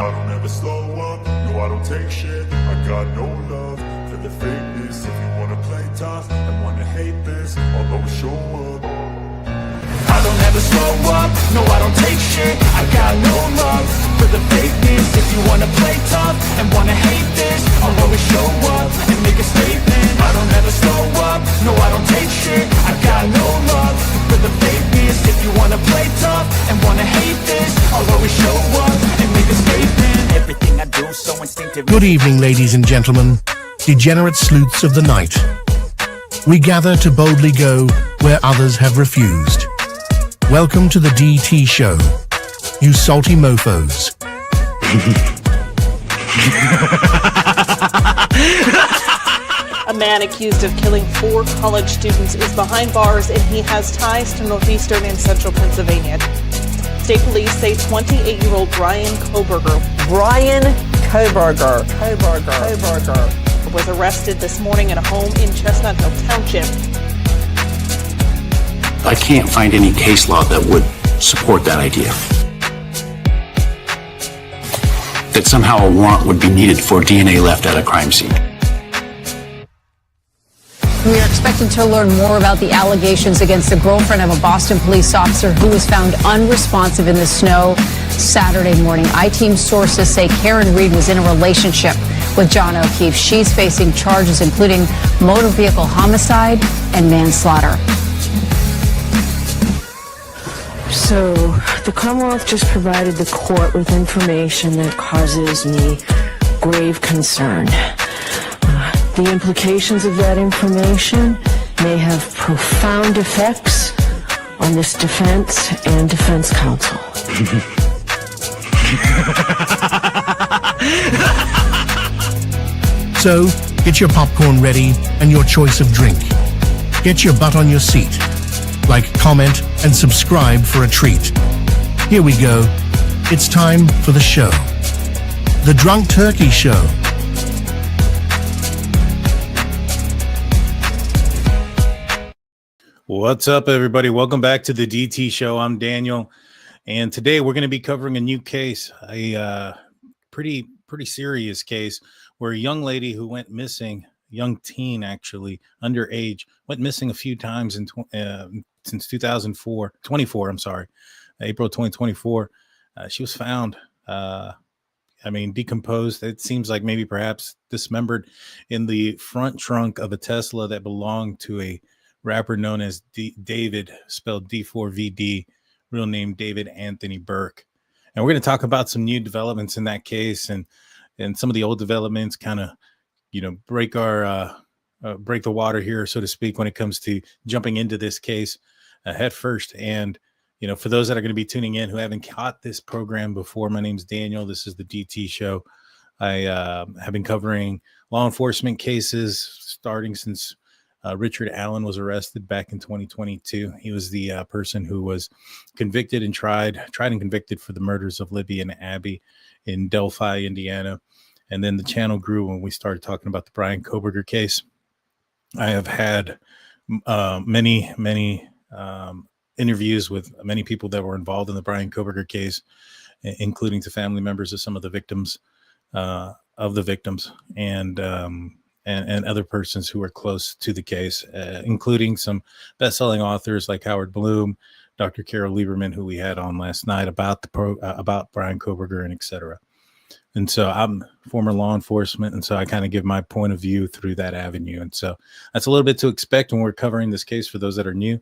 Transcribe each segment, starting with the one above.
I don't ever slow up, no I don't take shit. I got no love for the fakeness. If you wanna play tough and wanna hate this, I'll always show up. I don't ever slow up, no I don't take shit. I got no love for the fakeness. If you wanna play tough and wanna hate this, I'll always show up and make a statement. I don't ever slow up, no I don't take shit. I got no love for the fakeness. If you wanna play tough and wanna hate this, I'll always show up and make a statement. Everything I do so instinctive. Good evening, ladies and gentlemen, degenerate sleuths of the night. We gather to boldly go where others have refused. Welcome to the DT show, you salty mofos. A man accused of killing 4 college students is behind bars, and he has ties to northeastern and central Pennsylvania. State police say 28-year-old Bryan Kohberger was arrested this morning at a home in Chestnut Hill Township. I can't find any case law that would support that idea. That somehow a warrant would be needed for DNA left at a crime scene. We are expecting to learn more about the allegations against the girlfriend of a Boston police officer who was found unresponsive in the snow Saturday morning. I-Team sources say Karen Reed was in a relationship with John O'Keefe. She's facing charges including motor vehicle homicide and manslaughter. So, the Commonwealth just provided the court with information that causes me grave concern. The implications of that information may have profound effects on this defense and defense counsel. So, get your popcorn ready and your choice of drink. Get your butt on your seat. Like, comment, and subscribe for a treat. Here we go. It's time for the show. The Drunk Turkey Show. What's up, everybody? Welcome back to the DT show. I'm Daniel, and today we're going to be covering a new case, a pretty serious case where a young lady who went missing, young teen actually, underage, went missing a few times since 2024. I'm sorry, April 2024. She was found, decomposed. It seems like maybe perhaps dismembered in the front trunk of a Tesla that belonged to a rapper known as David, spelled D4VD, real name David Anthony Burke. And we're going to talk about some new developments in that case, and some of the old developments kind of, break the water here, so to speak, when it comes to jumping into this case head first. And, for those that are going to be tuning in who haven't caught this program before, my name's Daniel. This is the DT show. I have been covering law enforcement cases starting since Richard Allen was arrested back in 2022. He was the person who was convicted and tried and convicted for the murders of Libby and Abby in Delphi, Indiana. And then the channel grew when we started talking about the Bryan Kohberger case. I have had many interviews with many people that were involved in the Bryan Kohberger case, including to family members of some of the victims, and other persons who are close to the case, including some best-selling authors like Howard Bloom, Dr. Carol Lieberman, who we had on last night about about Bryan Kohberger and etc. And so I'm former law enforcement, and so I kind of give my point of view through that avenue. And so that's a little bit to expect when we're covering this case for those that are new.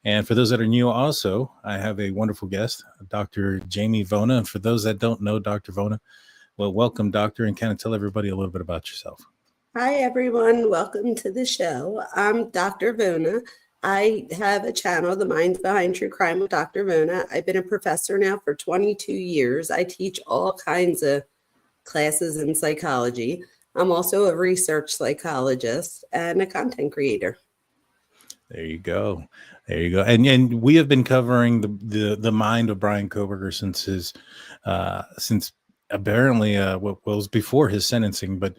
And for those that are new also, I have a wonderful guest, Dr. Jaime Vona. And for those that don't know Dr. Vona, well, welcome, doctor, and kind of tell everybody a little bit about yourself. Hi, everyone. Welcome to the show. I'm Dr. Vona. I have a channel, The Minds Behind True Crime with Dr. Vona. I've been a professor now for 22 years. I teach all kinds of classes in psychology. I'm also a research psychologist and a content creator. There you go. And we have been covering the mind of Bryan Kohberger since apparently what was before his sentencing, but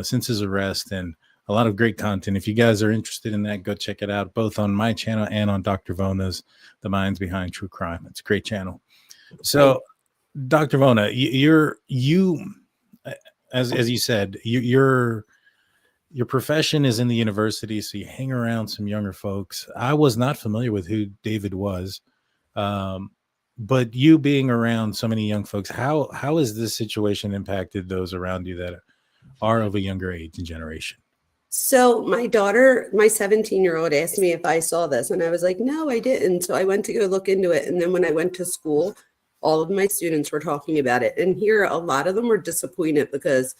since his arrest, and a lot of great content. If you guys are interested in that, go check it out, both on my channel and on Dr. Vona's, The Minds Behind True Crime. It's a great channel. So Dr. Vona, as you said, your profession is in the university, so you hang around some younger folks. I was not familiar with who David was, but you being around so many young folks, how has this situation impacted those around you that are of a younger age and generation? So my daughter, my 17-year-old, asked me if I saw this, and I was like, no, I didn't. So I went to go look into it. And then when I went to school, all of my students were talking about it. And here, a lot of them were disappointed because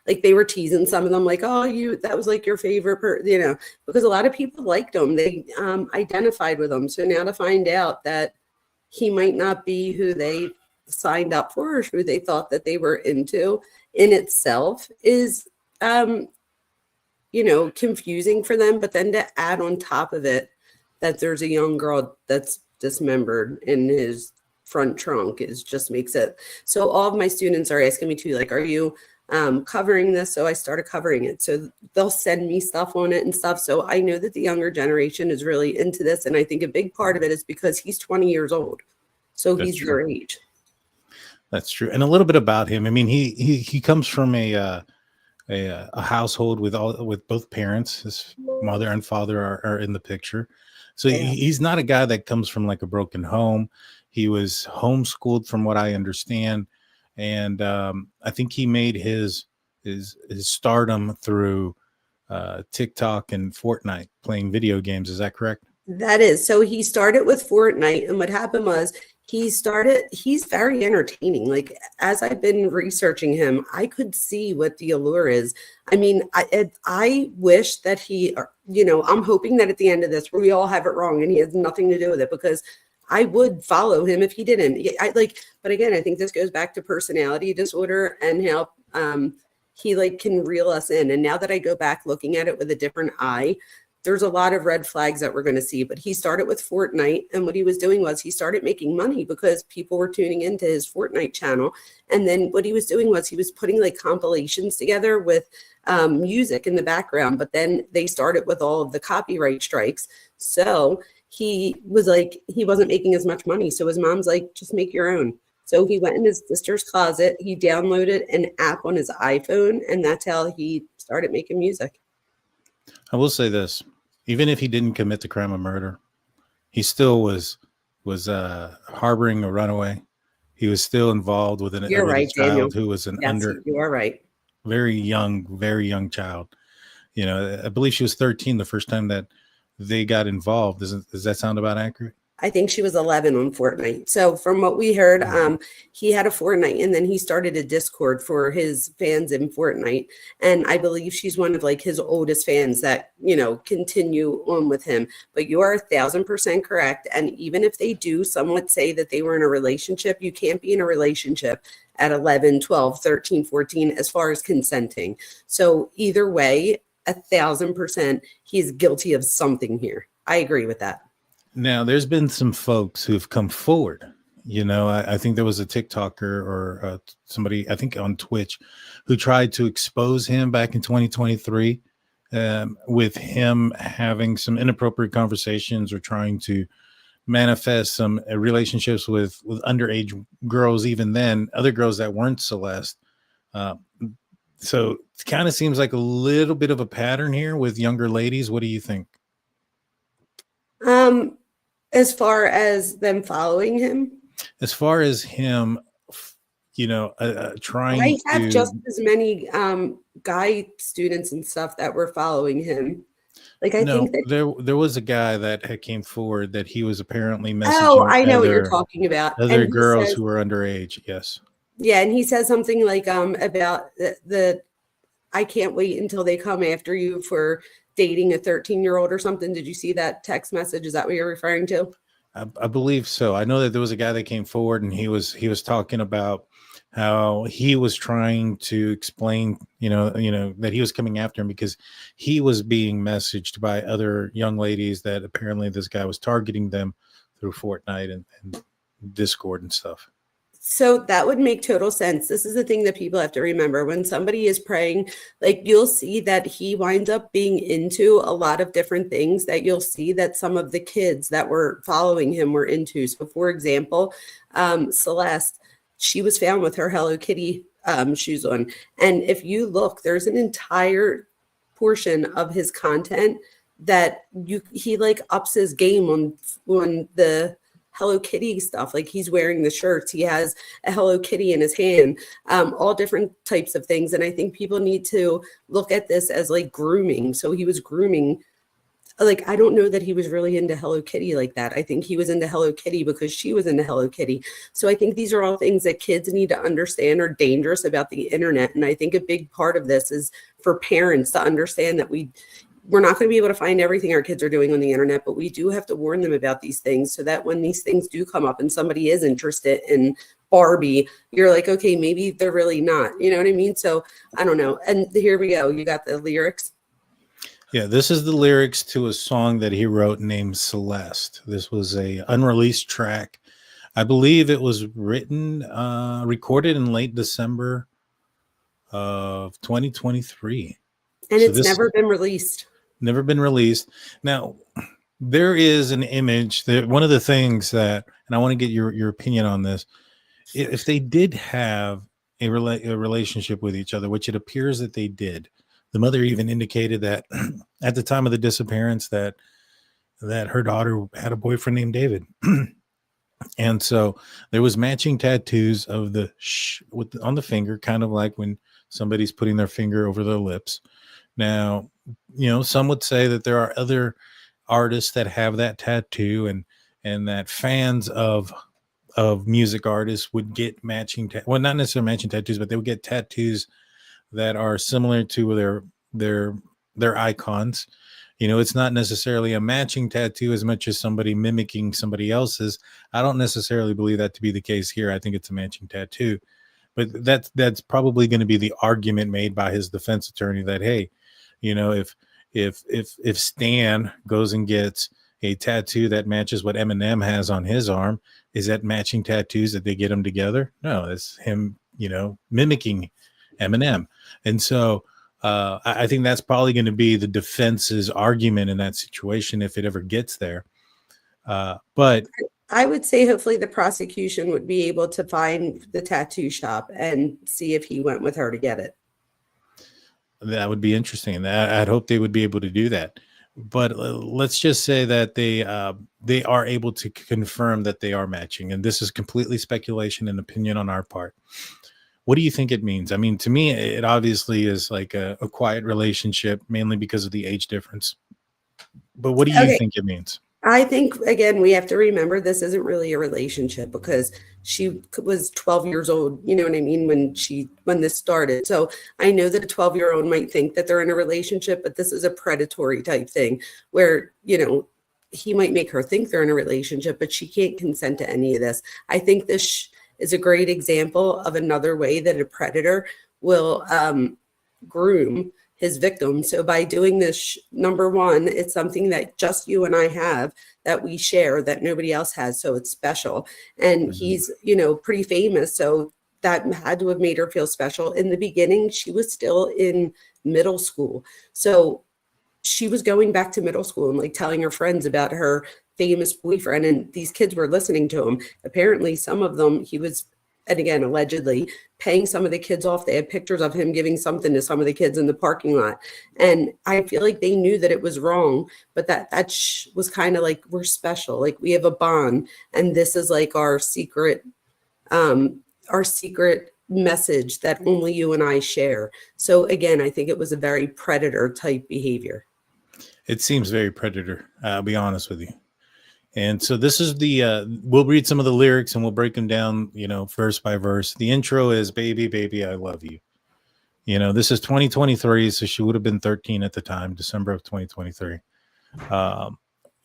like they were teasing some of them like, oh, that was like your favorite, because a lot of people liked him. They identified with him. So now to find out that he might not be who they signed up for or who they thought that they were into in itself is, confusing for them. But then to add on top of it that there's a young girl that's dismembered in his front trunk just makes it. So all of my students are asking me too, like, are you covering this? So I started covering it. So they'll send me stuff on it and stuff. So I know that the younger generation is really into this. And I think a big part of it is because he's 20 years old. So he's their age. That's true. And a little bit about him. I mean, he comes from a household with both parents. His mother and father are in the picture. So he's not a guy that comes from like a broken home. He was homeschooled from what I understand. And I think he made his stardom through TikTok and Fortnite, playing video games. Is that correct? That is. So he started with Fortnite, and what happened was he's very entertaining. Like, as I've been researching him, I could see what the allure is. I memean, I wish that I'm hoping that at the end of this, we all have it wrong and he has nothing to do with it, because I would follow him if he didn't. But again, I think this goes back to personality disorder and how he can reel us in. And now that I go back looking at it with a different eye, there's a lot of red flags that we're going to see. But he started with Fortnite, and what he was doing was he started making money because people were tuning into his Fortnite channel. And then what he was doing was he was putting like compilations together with music in the background. But then they started with all of the copyright strikes. So he was like, he wasn't making as much money. So his mom's like, just make your own. So he went in his sister's closet. He downloaded an app on his iPhone, and that's how he started making music. I will say this. Even if he didn't commit the crime of murder, he still was harboring a runaway. He was still involved with a child Daniel. Who was you are right. Very young child. I believe she was 13 the first time that they got involved. Does that sound about accurate? I think she was 11 on Fortnite. So from what we heard, he had a Fortnite, and then he started a Discord for his fans in Fortnite. And I believe she's one of like his oldest fans that, continue on with him. But you are 1,000% correct. And even if they do somewhat say that they were in a relationship, you can't be in a relationship at 11, 12, 13, 14, as far as consenting. So either way, 1,000%, he's guilty of something here. I agree with that. Now, there's been some folks who've come forward. I think there was a TikToker or somebody, I think on Twitch, who tried to expose him back in 2023 with him having some inappropriate conversations or trying to manifest some relationships with underage girls, even then, other girls that weren't Celeste. So it kind of seems like a little bit of a pattern here with younger ladies. What do you think? As far as them following him? As far as him, trying I have just as many guy students and stuff that were following him. Like, I think that there was a guy that came forward that he was apparently messaging. Oh, I know what you're talking about. Other girls who were underage, yes. Yeah, and he says something like about the I can't wait until they come after you for dating a 13-year-old or something. Did you see that text message? Is that what you're referring to? I believe so. I know that there was a guy that came forward, and he was talking about how he was trying to explain, that he was coming after him because he was being messaged by other young ladies that apparently this guy was targeting them through Fortnite and Discord and stuff. So that would make total sense. This is the thing that people have to remember. When somebody is praying, like, you'll see that he winds up being into a lot of different things that you'll see that some of the kids that were following him were into. So for example, Celeste, she was found with her Hello Kitty shoes on. And if you look, there's an entire portion of his content that he like ups his game on the Hello Kitty stuff. Like he's wearing the shirts, he has a Hello Kitty in his hand, all different types of things. And I think people need to look at this as like grooming. So he was grooming. Like, I don't know that he was really into Hello Kitty like that. I think he was into Hello Kitty because she was into Hello Kitty. So I think these are all things that kids need to understand are dangerous about the internet. And I think a big part of this is for parents to understand that we're not going to be able to find everything our kids are doing on the internet, but we do have to warn them about these things so that when these things do come up and somebody is interested in Barbie, you're like, okay, maybe they're really not. You know what I mean? So I don't know. And here we go. You got the lyrics. Yeah, this is the lyrics to a song that he wrote named Celeste. This was a unreleased track. I believe it was recorded in late December of 2023. And so it's never been released. Never been released. Now, there is an image that one of the things that, and I want to get your opinion on this, if they did have a relationship with each other, which it appears that they did. The mother even indicated that at the time of the disappearance that her daughter had a boyfriend named David. And so there was matching tattoos of the on the finger, kind of like when somebody's putting their finger over their lips. Now, some would say that there are other artists that have that tattoo and that fans of music artists would get matching, well, not necessarily matching tattoos, but they would get tattoos that are similar to their icons. It's not necessarily a matching tattoo as much as somebody mimicking somebody else's. I don't necessarily believe that to be the case here. I think it's a matching tattoo, but that's probably going to be the argument made by his defense attorney that, hey, if Stan goes and gets a tattoo that matches what Eminem has on his arm, is that matching tattoos that they get them together? No, it's him, mimicking Eminem. And so I think that's probably going to be the defense's argument in that situation if it ever gets there. But I would say hopefully the prosecution would be able to find the tattoo shop and see if he went with her to get it. That would be interesting. And I'd hope they would be able to do that. But let's just say that they are able to confirm that they are matching. And this is completely speculation and opinion on our part. What do you think it means? I mean, to me, it obviously is like a quiet relationship, mainly because of the age difference. But what do you think it means? I think, again, we have to remember this isn't really a relationship because she was 12 years old, you know what I mean, when this started. So I know that a 12-year-old might think that they're in a relationship, but this is a predatory type thing where, he might make her think they're in a relationship, but she can't consent to any of this. I think this is a great example of another way that a predator will groom his victim. So by doing this, number one, it's something that just you and I have that we share that nobody else has. So it's special. And he's, pretty famous. So that had to have made her feel special. In the beginning, she was still in middle school. So she was going back to middle school and like telling her friends about her famous boyfriend, and these kids were listening to him. Apparently some of them, he was, and again, allegedly paying some of the kids off. They had pictures of him giving something to some of the kids in the parking lot. And I feel like they knew that it was wrong, but that was kind of like, we're special. Like we have a bond. And this is like our secret message that only you and I share. So again, I think it was a very predator type behavior. It seems very predator. I'll be honest with you. And so this is we'll read some of the lyrics and we'll break them down, verse by verse. The intro is "Baby, baby, I love you." This is 2023. So she would have been 13 at the time, December of 2023.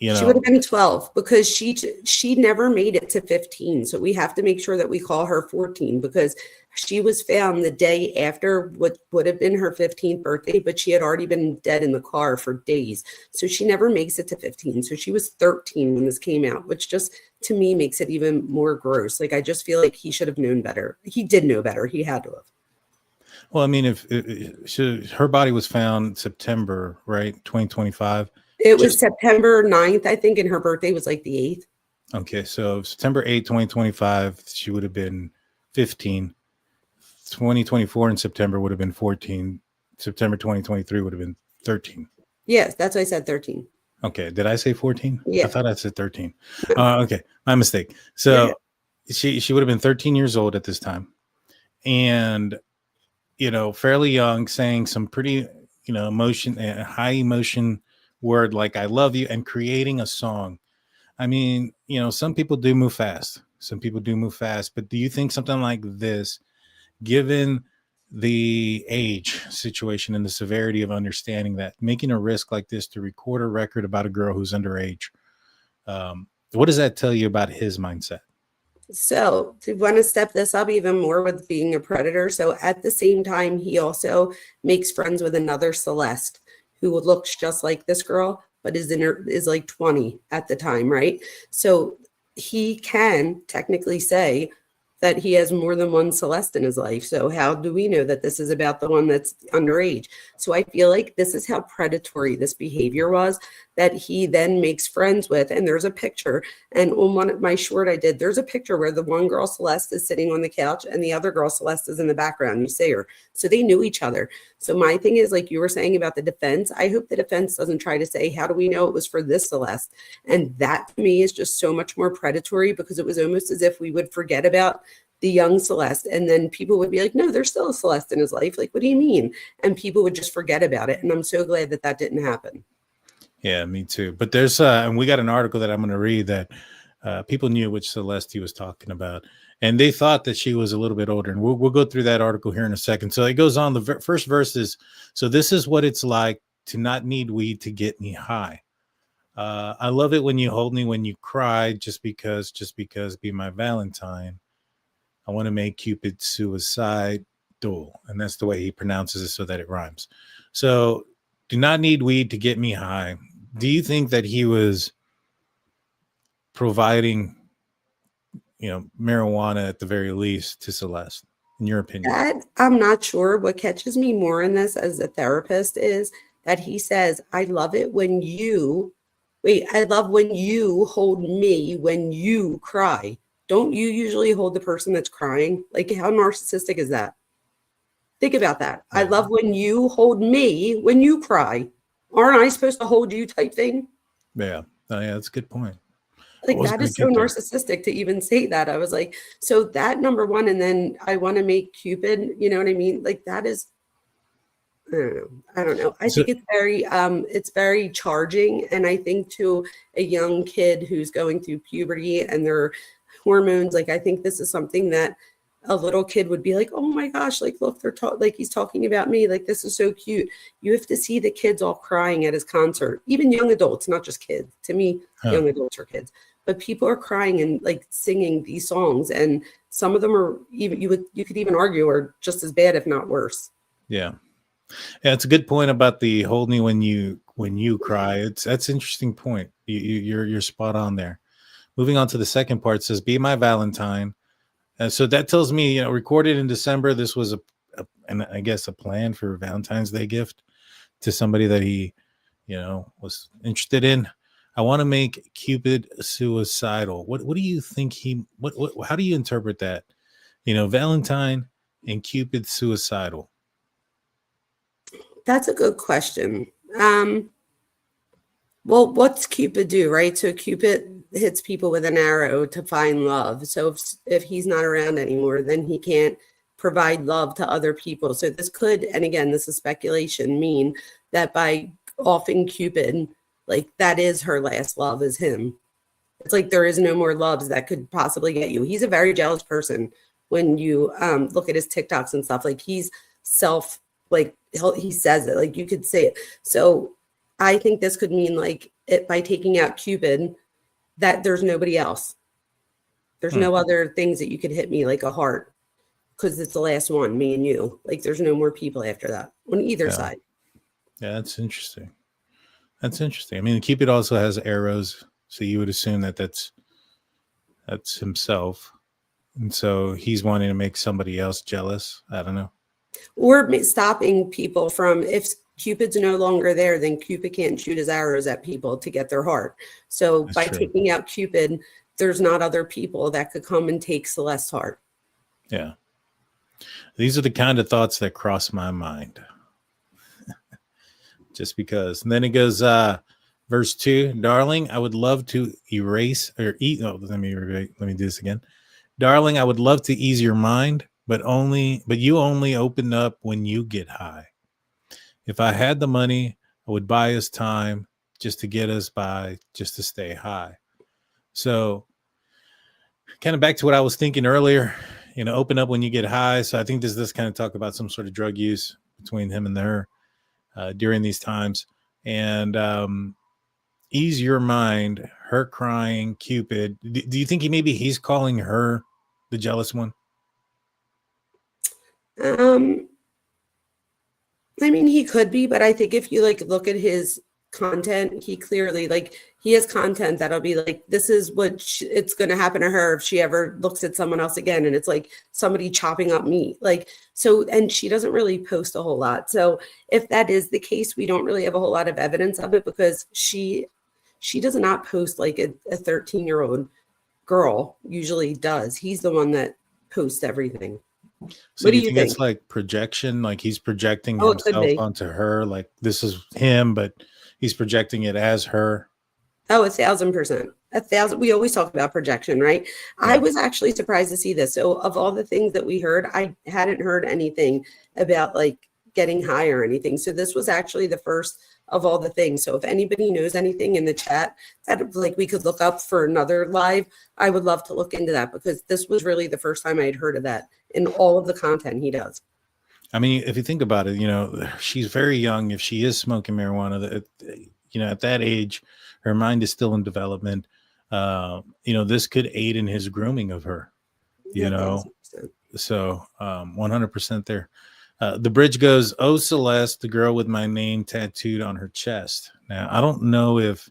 She would have been 12 because she never made it to 15. So we have to make sure that we call her 14 because she was found the day after what would have been her 15th birthday, but she had already been dead in the car for days. So she never makes it to 15. So she was 13 when this came out, which just to me makes it even more gross. Like I just feel like he should have known better. He did know better. He had to have. Well, I mean, if her body was found September, right? 2025. It was September 9th, I think, and her birthday was like the 8th. Okay, so September 8th, 2025, she would have been 15. 2024 in September would have been 14. September 2023 would have been 13. Yes, that's why I said 13. Okay. Did I say 14? Yeah. I thought I said 13. Okay. My mistake. So she would have been 13 years old at this time. And, fairly young, saying some pretty, high emotion word like I love you, and creating a song. I mean, some people do move fast. But do you think something like this, given the age situation and the severity of understanding that, making a risk like this to record a record about a girl who's underage, what does that tell you about his mindset? So to want to step this up even more with being a predator. So at the same time, he also makes friends with another Celeste who looks just like this girl, but is like 20 at the time, right? So he can technically say that he has more than one Celeste in his life. So how do we know that this is about the one that's underage? So I feel like this is how predatory this behavior was, that he then makes friends with. And there's a picture, and on one of my short I did, there's a picture where the one girl Celeste is sitting on the couch and the other girl Celeste is in the background. You see her. So they knew each other. So my thing is, like you were saying about the defense, I hope the defense doesn't try to say, how do we know it was for this Celeste? And that to me is just so much more predatory, because it was almost as if we would forget about the young Celeste, and then people would be like, no, there's still a Celeste in his life. Like, what do you mean? And people would just forget about it. And I'm so glad that didn't happen. Yeah, me too. But there's and we got an article that I'm going to read that people knew which Celeste he was talking about, and they thought that she was a little bit older. And we'll go through that article here in a second. So it goes on. The first verse is, so this is what it's like to not need weed to get me high. I love it when you hold me, when you cry, just because, be my Valentine. I want to make Cupid suicidal. And that's the way he pronounces it so that it rhymes. So do not need weed to get me high. Do you think that he was providing, marijuana at the very least to Celeste, in your opinion? That I'm not sure. What catches me more in this as a therapist is that he says, I love when you hold me when you cry. Don't you usually hold the person that's crying? Like, how narcissistic is that? Think about that. I love when you hold me when you cry. Aren't I supposed to hold you type thing? Yeah. Oh, yeah, that's a good point. Like, that is so narcissistic to even say that. I was like, so that number one, and then I want to make Cupid, you know what I mean? Like, that is, I don't know. I think it's very charging. And I think to a young kid who's going through puberty and their hormones, like, I think this is something that a little kid would be like, oh my gosh, like, look, like he's talking about me. Like, this is so cute. You have to see the kids all crying at his concert, even young adults, not just kids. To me, young adults are kids, but people are crying and like singing these songs. And some of them are even, you could even argue are just as bad, if not worse. Yeah. Yeah. It's a good point about the hold me when you cry. That's an interesting point. You're spot on there. Moving on to the second part, says, be my Valentine. So that tells me, recorded in December, this was I guess a plan for a Valentine's Day gift to somebody that he, was interested in. I want to make Cupid suicidal. What do you think how do you interpret that? Valentine and Cupid suicidal. That's a good question. Well, what's Cupid do, right? So Cupid hits people with an arrow to find love. So if he's not around anymore, then he can't provide love to other people. So this could, and again, this is speculation, mean that by offing Cupid, like, that is her last love, is him. It's like there is no more loves that could possibly get you. He's a very jealous person. When you look at his TikToks and stuff, like, he's he says it, like, you could say it. So I think this could mean, like, by taking out Cupid, that there's nobody else. There's no other things that you could hit me like a heart, because it's the last one, me and you. Like, there's no more people after that on either side. Yeah, that's interesting. I mean, Cupid also has arrows, so you would assume that that's himself, and so he's wanting to make somebody else jealous. I don't know. Or stopping people from, if Cupid's no longer there, then Cupid can't shoot his arrows at people to get their heart. So by taking out Cupid, there's not other people that could come and take Celeste's heart. Yeah. These are the kind of thoughts that cross my mind. Just because. And then it goes, verse 2, darling, I would love to erase or eat. Oh, let me do this again. Darling, I would love to ease your mind, but you only open up when you get high. If I had the money, I would buy us time just to get us by, just to stay high. So kind of back to what I was thinking earlier, open up when you get high. So I think this kind of talk about some sort of drug use between him and her during these times. And ease your mind, her crying, Cupid. Do you think he's calling her the jealous one? I mean, he could be, but I think if you look at his content, he clearly he has content that'll be this is what it's going to happen to her if she ever looks at someone else again, and it's like somebody chopping up meat, so. And she doesn't really post a whole lot, so if that is the case, we don't really have a whole lot of evidence of it, because she does not post like a 13-year-old girl usually does. He's the one that posts everything. So what do you think it's like projection? Like he's projecting himself onto her, like this is him, but he's projecting it as her? Oh, 1,000%. 1,000. We always talk about projection, right? Yeah. I was actually surprised to see this. So of all the things that we heard, I hadn't heard anything about getting high or anything. So this was actually the first of all the things. So if anybody knows anything in the chat that we could look up for another live, I would love to look into that, because this was really the first time I had heard of that in all of the content he does. I mean, if you think about it, she's very young. If she is smoking marijuana, at that age, her mind is still in development. This could aid in his grooming of her, so 100% there. The bridge goes, oh, Celeste, the girl with my name tattooed on her chest. Now, I don't know if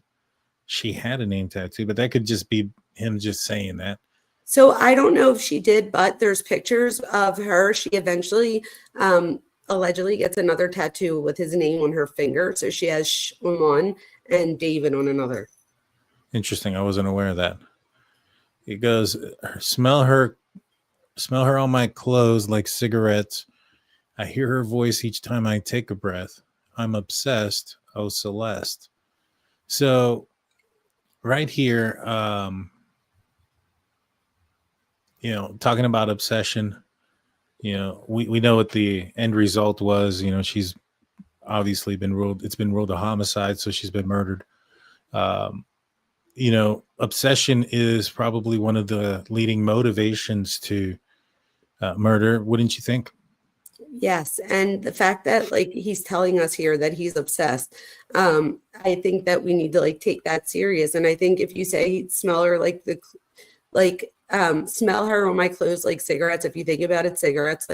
she had a name tattoo, but that could just be him just saying that. So I don't know if she did, but there's pictures of her. She eventually allegedly gets another tattoo with his name on her finger. So she has Sh on one and David on another. Interesting. I wasn't aware of that. It goes, smell her on my clothes like cigarettes. I hear her voice each time I take a breath. I'm obsessed. Oh, Celeste. So right here, talking about obsession, we know what the end result was. She's obviously it's been ruled a homicide, so she's been murdered. Obsession is probably one of the leading motivations to murder, wouldn't you think? Yes. And the fact that he's telling us here that he's obsessed, I think that we need to take that serious. And I think if you say smell her smell her on my clothes like cigarettes, if you think about it, cigarettes,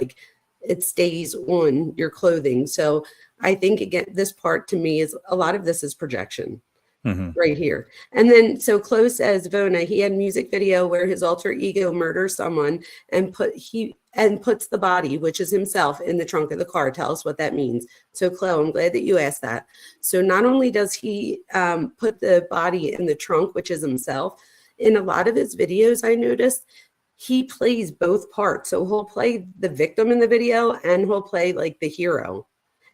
it stays on your clothing. So I think, again, this part to me is a lot of this is projection. Right here. And then so Close says, Vona, he had a music video where his alter ego murders someone and puts the body, which is himself, in the trunk of the car. Tell us what that means. So Chloe, I'm glad that you asked that. So not only does he put the body in the trunk, which is himself, in a lot of his videos, I noticed he plays both parts. So he'll play the victim in the video and he'll play the hero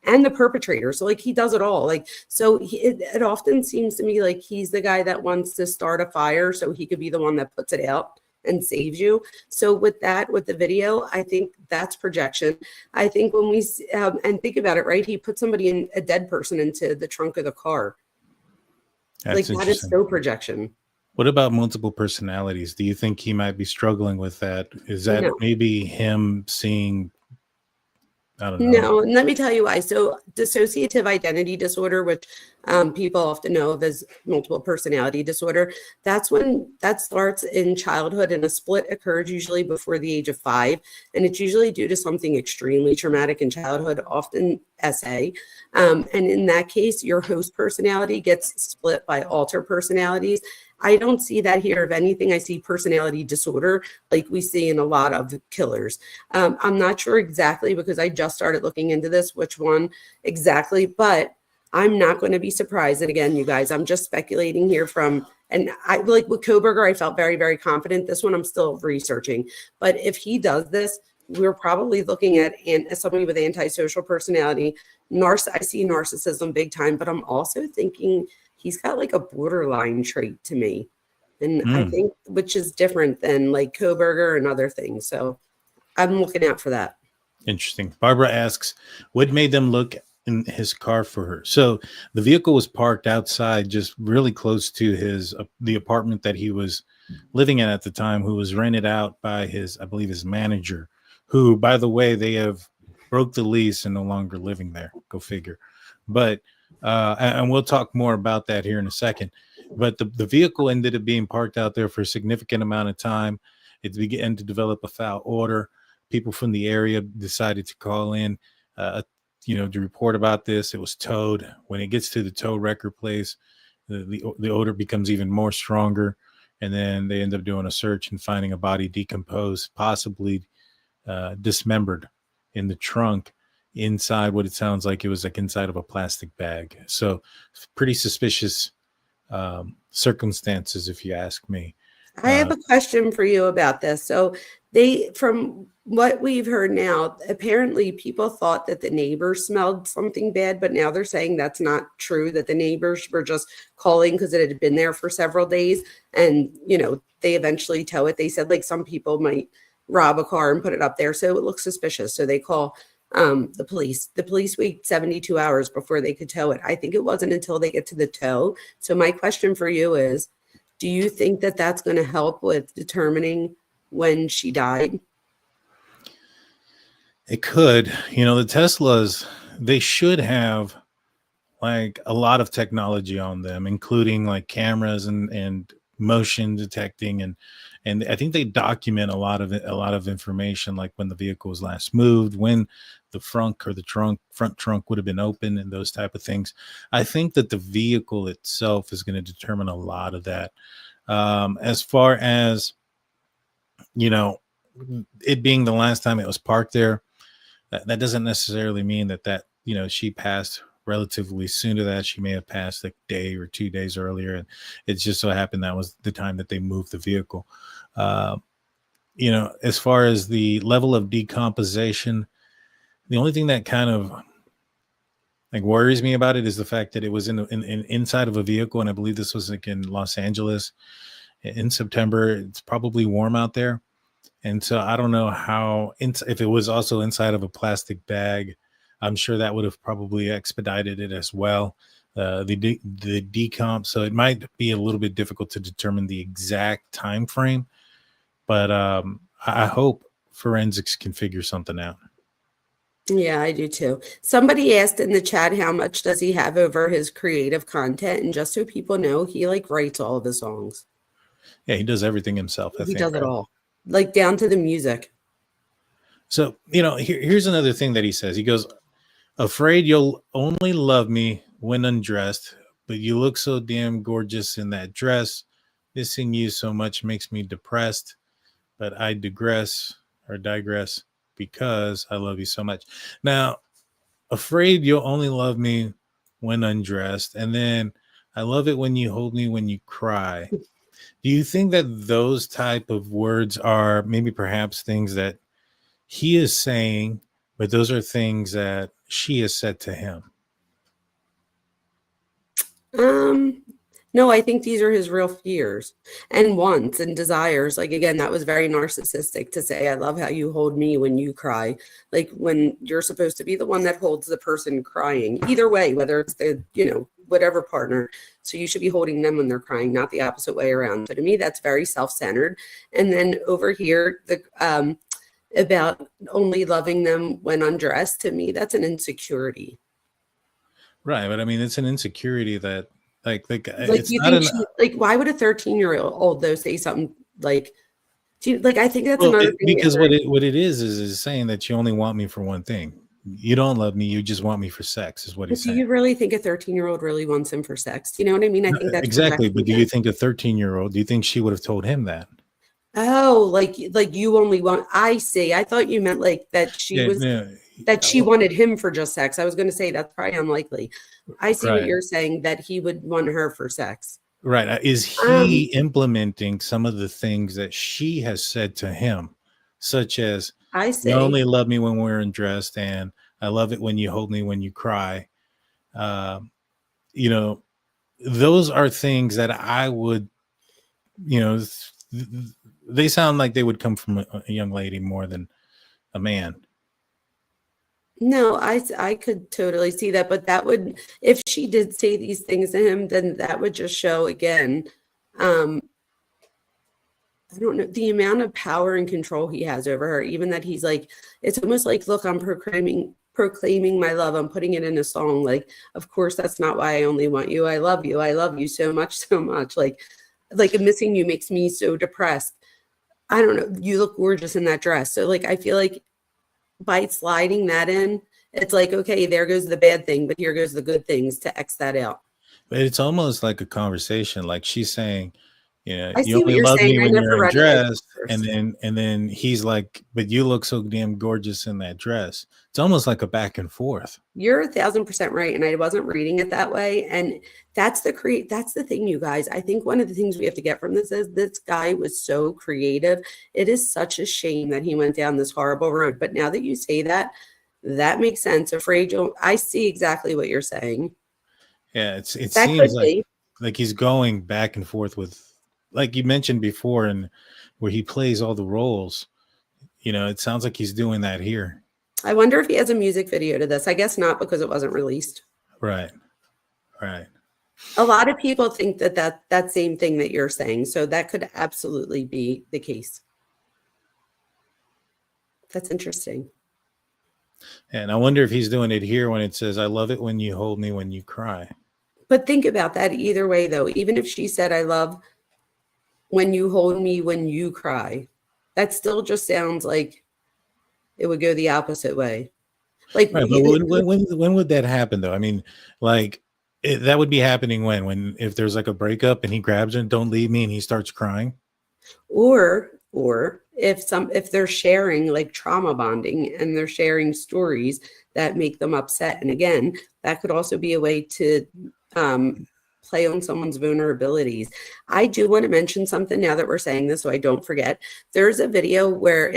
and the perpetrator. So he does it all. It often seems to me like he's the guy that wants to start a fire so he could be the one that puts it out and saves you. So with the video, I think that's projection. I think when we and think about it, right? He put a dead person into the trunk of the car. That is so projection. What about multiple personalities? Do you think he might be struggling with that? Is that maybe him seeing? I don't know. No, and let me tell you why. So dissociative identity disorder, which people often know of as multiple personality disorder, that starts in childhood, and a split occurs usually before the age of 5. And it's usually due to something extremely traumatic in childhood, often SA. And in that case, your host personality gets split by alter personalities. I don't see that here. If anything, I see personality disorder like we see in a lot of killers. I'm not sure exactly, because I just started looking into this, which one exactly, but I'm not going to be surprised. And again, you guys, I'm just speculating here and I like with Kohberger, I felt very, very confident. This one I'm still researching. But if he does this, we're probably looking at somebody with antisocial personality. I see narcissism big time, but I'm also thinking he's got like a borderline trait to me. And I think, which is different than like Kohberger and other things. So I'm looking out for that. Interesting. Barbara asks, what made them look in his car for her? So the vehicle was parked outside, just really close to the apartment that he was living in at the time, who was rented out by I believe his manager, who, by the way, they have broke the lease and no longer living there. Go figure. But and we'll talk more about that here in a second. But the vehicle ended up being parked out there for a significant amount of time. It began to develop a foul odor. People from the area decided to call in, to report about this. It was towed. When it gets to the tow record place, the odor becomes even more stronger. And then they end up doing a search and finding a body decomposed, possibly dismembered in the trunk inside what it sounds like it was like inside of a plastic bag. So pretty suspicious circumstances, if you ask me. I have a question for you about this. So from what we've heard now, apparently people thought that the neighbors smelled something bad, but now they're saying that's not true, that the neighbors were just calling because it had been there for several days. And, they eventually tow it. They said like some people might rob a car and put it up there, so it looks suspicious. So they call the police. The police wait 72 hours before they could tow it. I think it wasn't until they get to the tow. So my question for you is, do you think that that's going to help with determining when she died? It could. The Teslas, they should have like a lot of technology on them, including like cameras and motion detecting, and I think they document a lot of information, like when the vehicle was last moved, when the front trunk would have been open, and those type of things. I think that the vehicle itself is going to determine a lot of that. As far as it being the last time it was parked there, that doesn't necessarily mean that she passed relatively soon to that. She may have passed a day or 2 days earlier, and it just so happened that was the time that they moved the vehicle. As far as the level of decomposition, the only thing that kind of like worries me about it is the fact that it was in inside of a vehicle, and I believe this was like in Los Angeles in September. It's probably warm out there, and so I don't know how if it was also inside of a plastic bag. I'm sure that would have probably expedited it as well. The decomp, so it might be a little bit difficult to determine the exact time frame, but I hope forensics can figure something out. Yeah, I do too. Somebody asked in the chat, how much does he have over his creative content? And just so people know, he like writes all of the songs. Yeah, he does everything himself. He does it all, like down to the music. So, here's another thing that he says. He goes, afraid you'll only love me when undressed, but you look so damn gorgeous in that dress. Missing you so much makes me depressed, but I digress because I love you so much. Now, afraid you'll only love me when undressed, and then I love it when you hold me when you cry. Do you think that those type of words are maybe perhaps things that he is saying, but those are things that she has said to him? No, I think these are his real fears and wants and desires. Like, again, that was very narcissistic to say, I love how you hold me when you cry. Like when you're supposed to be the one that holds the person crying, either way, whether it's the, whatever partner. So you should be holding them when they're crying, not the opposite way around. So to me, that's very self-centered. And then over here, about only loving them when undressed, to me, that's an insecurity. Right. But I mean, it's an insecurity that like it's not why would a 13-year-old though say something like, I think that's another thing. Because what it is saying that you only want me for one thing. You don't love me. You just want me for sex is what he's saying. Do you really think a 13-year-old really wants him for sex? Do you know what I mean? I think that's exactly. But do you think a 13-year-old, do you think she would have told him that? Oh, like you only want, I see. I thought you meant like that she was. that she wanted him for just sex. I was going to say that's probably unlikely. I see what Right. you're saying, that he would want her for sex. Right. Is he implementing some of the things that she has said to him, such as, I you see. only love me when we're undressed, and I love it when you hold me when you cry. You know, those are things that I would, you know, they sound like they would come from a young lady more than a man. No, I could totally see that, but that would, if she did say these things to him, then that would just show again, I don't know, the amount of power and control he has over her, even that he's like, it's almost like, look, I'm proclaiming my love. I'm putting it in a song. Like, of course, that's not why I only want you. I love you. I love you so much, so much. Like missing you makes me so depressed. I don't know. You look gorgeous in that dress. So like, I feel like by sliding that in, it's like, okay, there goes the bad thing, but here goes the good things to X that out. But it's almost like a conversation. Like she's saying, you know, I you see what only you're love saying. me I when never you're read it like that undressed, first. and then he's like, but you look so damn gorgeous in that dress. It's almost like a back and forth. You're 1,000% right. And I wasn't reading it that way. And that's the thing, you guys. I think one of the things we have to get from this is this guy was so creative. It is such a shame that he went down this horrible road. But now that you say that, that makes sense. I see exactly what you're saying. Yeah, it That seems could be. like he's going back and forth with, like you mentioned before, and where he plays all the roles. You know, it sounds like he's doing that here. I wonder if he has a music video to this. I guess not, because it wasn't released. Right. Right. A lot of people think that same thing that you're saying. So that could absolutely be the case. That's interesting. And I wonder if he's doing it here when it says, I love it when you hold me when you cry. But think about that either way, though. Even if she said, I love when you hold me when you cry, that still just sounds like it would go the opposite way. Like, Right. But when would that happen, though? I mean, like, that would be happening when if there's like a breakup and he grabs her and don't leave me and he starts crying. or if they're sharing like trauma bonding and they're sharing stories that make them upset. And again, that could also be a way to play on someone's vulnerabilities. I do want to mention something now that we're saying this, so I don't forget. There's a video where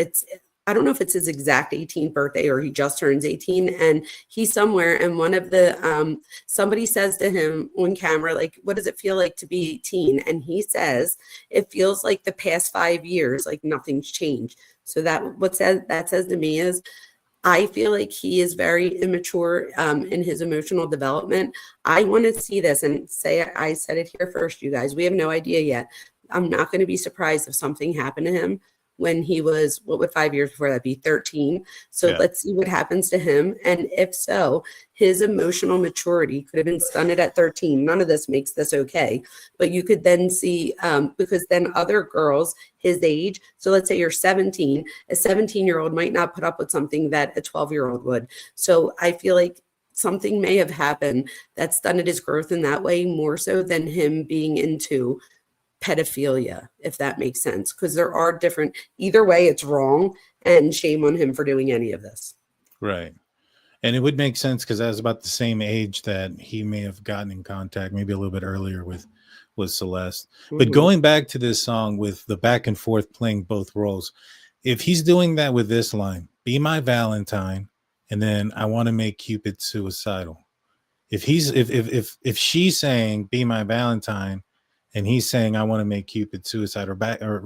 I don't know if it's his exact 18th birthday or he just turns 18, and he's somewhere, and one of the somebody says to him on camera, like, what does it feel like to be 18? And he says, it feels like the past 5 years, like nothing's changed. So that says to me is, I feel like he is very immature in his emotional development. I want to see this and say, I said it here first, you guys. We have no idea yet. I'm not going to be surprised if something happened to him when he was, what would 5 years before that be, 13? So Yeah. let's see what happens to him. And if so, his emotional maturity could have been stunted at 13. None of this makes this okay. But you could then see, because then other girls his age, so let's say you're 17, a 17-year-old might not put up with something that a 12-year-old would. So I feel like something may have happened that stunted his growth in that way, more so than him being into pedophilia, if that makes sense, because there are different, either way it's wrong, and shame on him for doing any of this. Right. And it would make sense because that was about the same age that he may have gotten in contact, maybe a little bit earlier with Celeste. But going back to this song with the back and forth playing both roles, if he's doing that with this line, be my Valentine, and then I want to make Cupid suicidal. If she's saying be my Valentine and he's saying I want to make Cupid suicide, or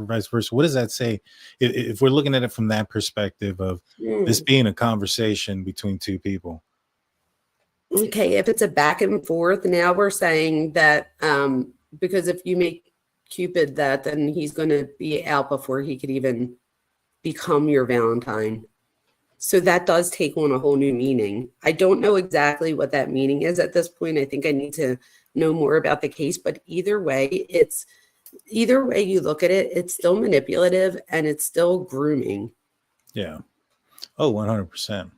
vice versa, what does that say? If we're looking at it from that perspective of this being a conversation between two people. Okay, if it's a back and forth, now we're saying that because if you make Cupid that, then he's going to be out before he could even become your Valentine. So that does take on a whole new meaning. I don't know exactly what that meaning is at this point. I think I need to know more about the case, but either way you look at it, it's still manipulative and it's still grooming. Yeah. Oh, 100%.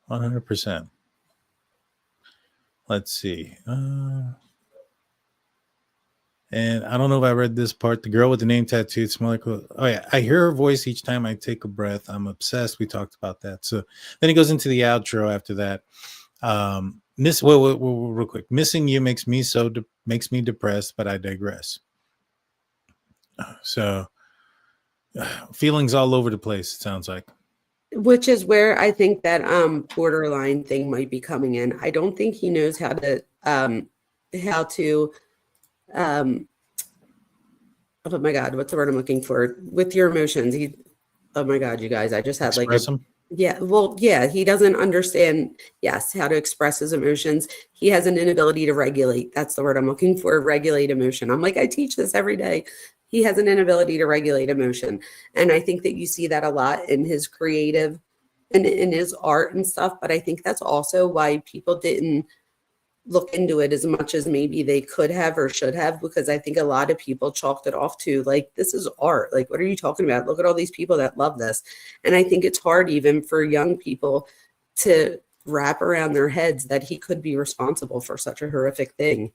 100%. Let's see. And I don't know if I read this part. The girl with the name tattooed, smell like, oh yeah, I hear her voice each time I take a breath. I'm obsessed. We talked about that. So then he goes into the outro after that. Real quick. Missing you makes me makes me depressed, but I digress. So feelings all over the place, it sounds like. Which is where I think that borderline thing might be coming in. I don't think he knows how to oh my God, what's the word I'm looking for? With your emotions. Oh my God, you guys, I just had Express them. Yeah, well, yeah, he doesn't understand, yes, how to express his emotions. He has an inability to regulate. That's the word I'm looking for, regulate emotion. I'm like, I teach this every day. He has an inability to regulate emotion. And I think that you see that a lot in his creative and in his art and stuff. But I think that's also why people didn't look into it as much as maybe they could have or should have, because I think a lot of people chalked it off to like, this is art. Like, what are you talking about? Look at all these people that love this. And I think it's hard even for young people to wrap around their heads that he could be responsible for such a horrific thing.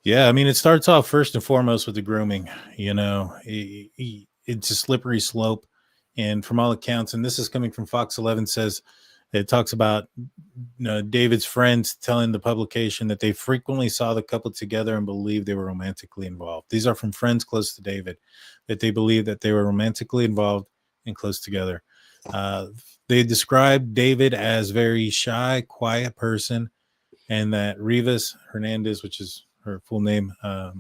Yeah, I mean, it starts off first and foremost with the grooming. You know, it's a slippery slope. And from all accounts, and this is coming from Fox 11, says it talks about David's friends telling the publication that they frequently saw the couple together and believed they were romantically involved. These are from friends close to David, that they believe that they were romantically involved and close together. They described David as very shy, quiet person, and that Rivas Hernandez, which is her full name,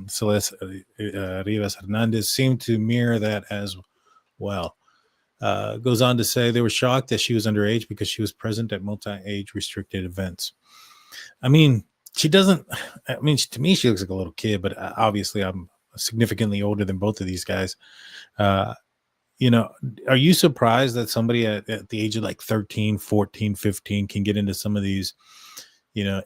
Celeste Rivas Hernandez, seemed to mirror that as well. Goes on to say they were shocked that she was underage because she was present at multi-age restricted events. I mean, to me, she looks like a little kid, but obviously I'm significantly older than both of these guys. Are you surprised that somebody at the age of like 13, 14, 15 can get into some of these,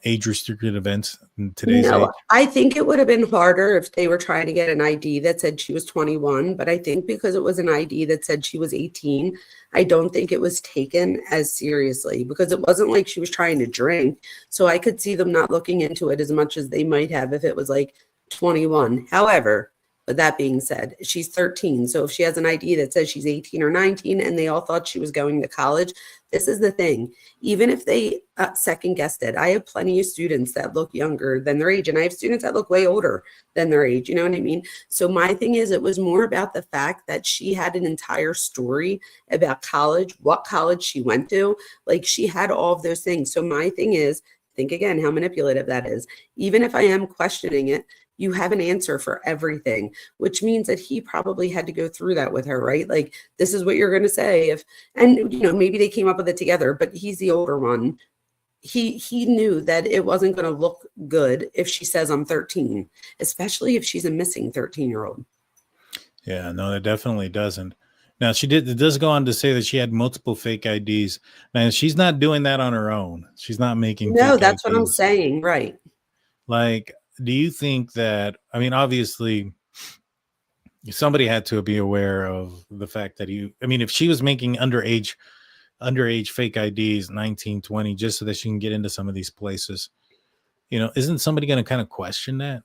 age restricted events in today's age? I think it would have been harder if they were trying to get an ID that said she was 21, but I think because it was an ID that said she was 18, I don't think it was taken as seriously, because it wasn't like she was trying to drink. So I could see them not looking into it as much as they might have if it was like 21. However, with that being said, she's 13. So if she has an ID that says she's 18 or 19 and they all thought she was going to college, this is the thing. Even if they second guessed it, I have plenty of students that look younger than their age, and I have students that look way older than their age. You know what I mean? So my thing is, it was more about the fact that she had an entire story about college, what college she went to. Like, she had all of those things. So my thing is, think again how manipulative that is. Even if I am questioning it, you have an answer for everything, which means that he probably had to go through that with her, right? Like, this is what you're going to say. Maybe they came up with it together, but he's the older one. He knew that it wasn't going to look good if she says I'm 13, especially if she's a missing 13-year-old. Yeah, no, it definitely doesn't. Now, it does go on to say that she had multiple fake IDs. Now, she's not doing that on her own. She's not making No, that's what I'm saying, right? Like, do you think that, obviously somebody had to be aware of the fact that if she was making underage fake IDs, 19, 20, just so that she can get into some of these places, isn't somebody going to kind of question that?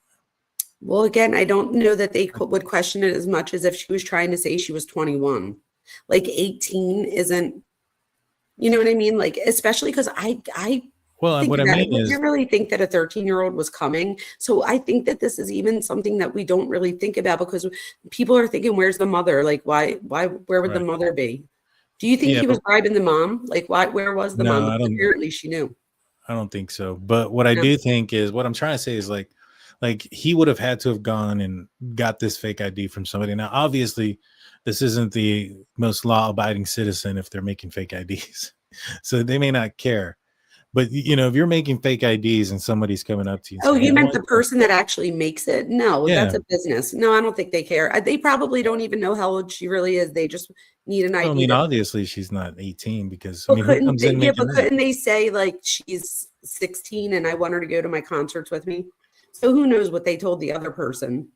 Well, again, I don't know that they would question it as much as if she was trying to say she was 21. Like, 18 isn't, you know what I mean? Like, especially because you really think that a 13-year-old was coming. So I think that this is even something that we don't really think about, because people are thinking, where's the mother? Like, where would the mother be? Do you think he was bribing the mom? Like, where was the mom? Apparently she knew. I don't think so. But what I do think is, what I'm trying to say is like he would have had to have gone and got this fake ID from somebody. Now, obviously, this isn't the most law-abiding citizen if they're making fake IDs. So they may not care. But, if you're making fake IDs and somebody's coming up to you. Oh, you meant the person that actually makes it? No, that's a business. No, I don't think they care. They probably don't even know how old she really is. They just need an ID. Obviously she's not 18 because who comes in making but couldn't they say like she's 16 and I want her to go to my concerts with me? So who knows what they told the other person?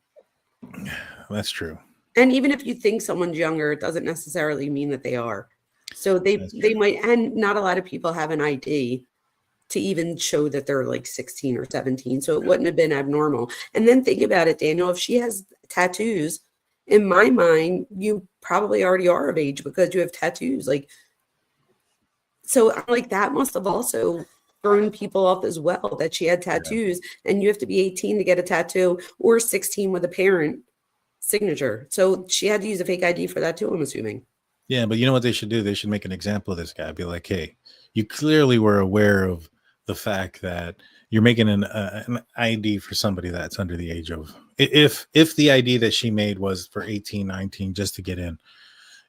That's true. And even if you think someone's younger, it doesn't necessarily mean that they are. So they might, and not a lot of people have an ID. to even show that they're like 16 or 17. So it wouldn't have been abnormal. And then think about it, Daniel, if she has tattoos, in my mind, you probably already are of age because you have tattoos. Like, so I'm like, that must have also thrown people off as well, that she had tattoos, and you have to be 18 to get a tattoo or 16 with a parent signature. So she had to use a fake ID for that too, I'm assuming. Yeah, but you know what they should do? They should make an example of this guy. Be like, hey, you clearly were aware of the fact that you're making an ID for somebody that's under the age of, if the ID that she made was for 18, 19, just to get in,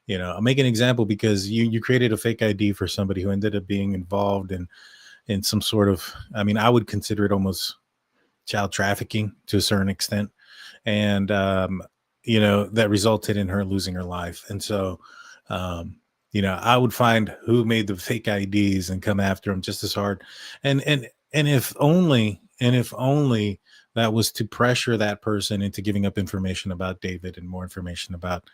you know, I'll make an example because you created a fake ID for somebody who ended up being involved in some sort of, I mean, I would consider it almost child trafficking to a certain extent. And, you know, that resulted in her losing her life. And so, you know, I would find who made the fake IDs and come after them just as hard. And if only that was to pressure that person into giving up information about David and more information about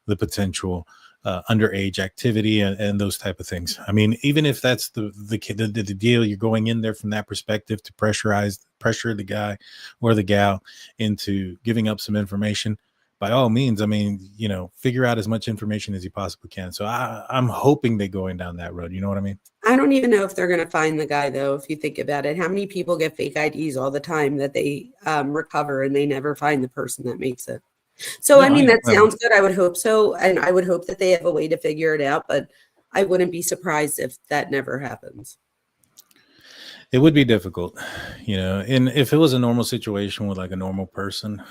the potential underage activity and those type of things. I mean, even if that's the deal, you're going in there from that perspective to pressure the guy or the gal into giving up some information. By all means, I mean, you know, figure out as much information as you possibly can. So I'm hoping they're going down that road. You know what I mean? I don't even know if they're going to find the guy, though, if you think about it. How many people get fake IDs all the time that they recover and they never find the person that makes it? So, No, I mean, that I- sounds good. I would hope so. And I would hope that they have a way to figure it out. But I wouldn't be surprised if that never happens. It would be difficult, you know, and if it was a normal situation with like a normal person,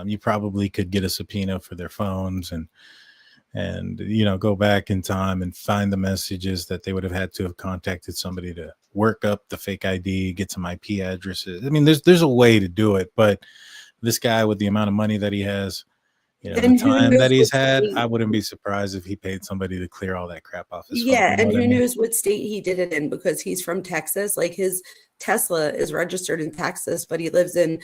you probably could get a subpoena for their phones and, you know, go back in time and find the messages that they would have had to have contacted somebody to work up the fake ID, get some IP addresses. I mean, there's a way to do it, but this guy with the amount of money that he has, you know, And the who time knows that he's what had, state- I wouldn't be surprised if he paid somebody to clear all that crap off his phone. Yeah, You know and what I who mean? knows what state he did it in, because he's from Texas. Like, his Tesla is registered in Texas, but he lives in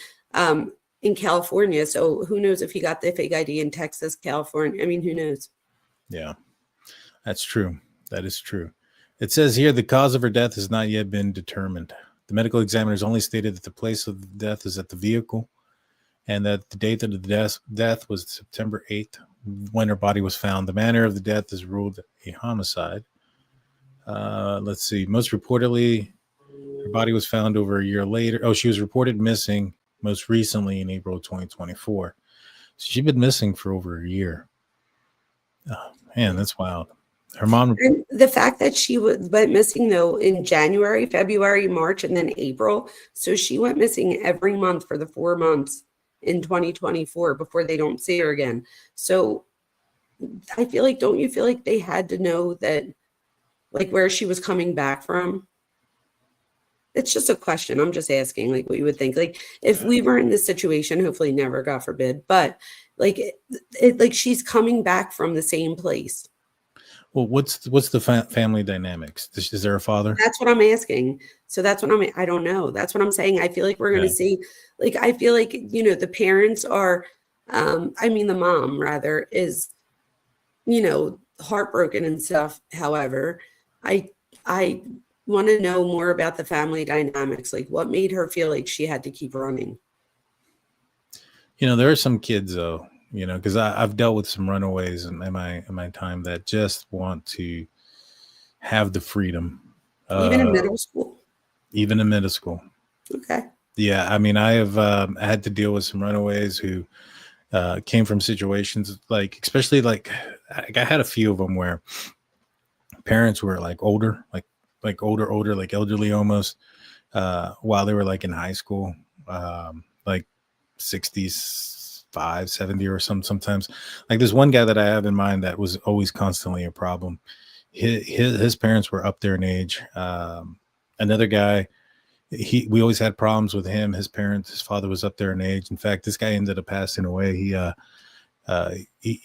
California. So who knows if he got the fake ID in Texas, California? I mean, who knows? Yeah, that's true. That is true. It says here the cause of her death has not yet been determined. The medical examiners only stated that the place of the death is at the vehicle and that the date of the death was September 8th when her body was found. The manner of the death is ruled a homicide. Let's see. Most reportedly, her body was found over a year later. Oh, she was reported missing most recently in April 2024. So she'd been missing for over a year. Oh, man, that's wild. Her mom. And the fact that she went missing, though, in January, February, March, and then April. So she went missing every month for the 4 months in 2024 before they don't see her again. So I feel like, don't you feel like they had to know that, like, where she was coming back from? It's just a question. I'm just asking, like, what you would think. Like, if we were in this situation, hopefully never, God forbid, but like, like she's coming back from the same place. Well, what's the family dynamics? Is there a father? That's what I'm asking. So that's what I don't know. That's what I'm saying. I feel like we're going to see, like, I feel like, you know, the parents are, the mom rather is, you know, heartbroken and stuff. However, I want to know more about the family dynamics. Like, what made her feel like she had to keep running? You know, there are some kids though, you know, because I've dealt with some runaways in my time that just want to have the freedom. Even in middle school? Even in middle school. Okay. Yeah, I mean, I have had to deal with some runaways who came from situations like, especially like I had a few of them where parents were like older, like older, like elderly almost, while they were like in high school, like 65, 70 or sometimes. Like there's one guy that I have in mind that was always constantly a problem. His parents were up there in age. Another guy, we always had problems with him. His father was up there in age. In fact, this guy ended up passing away. He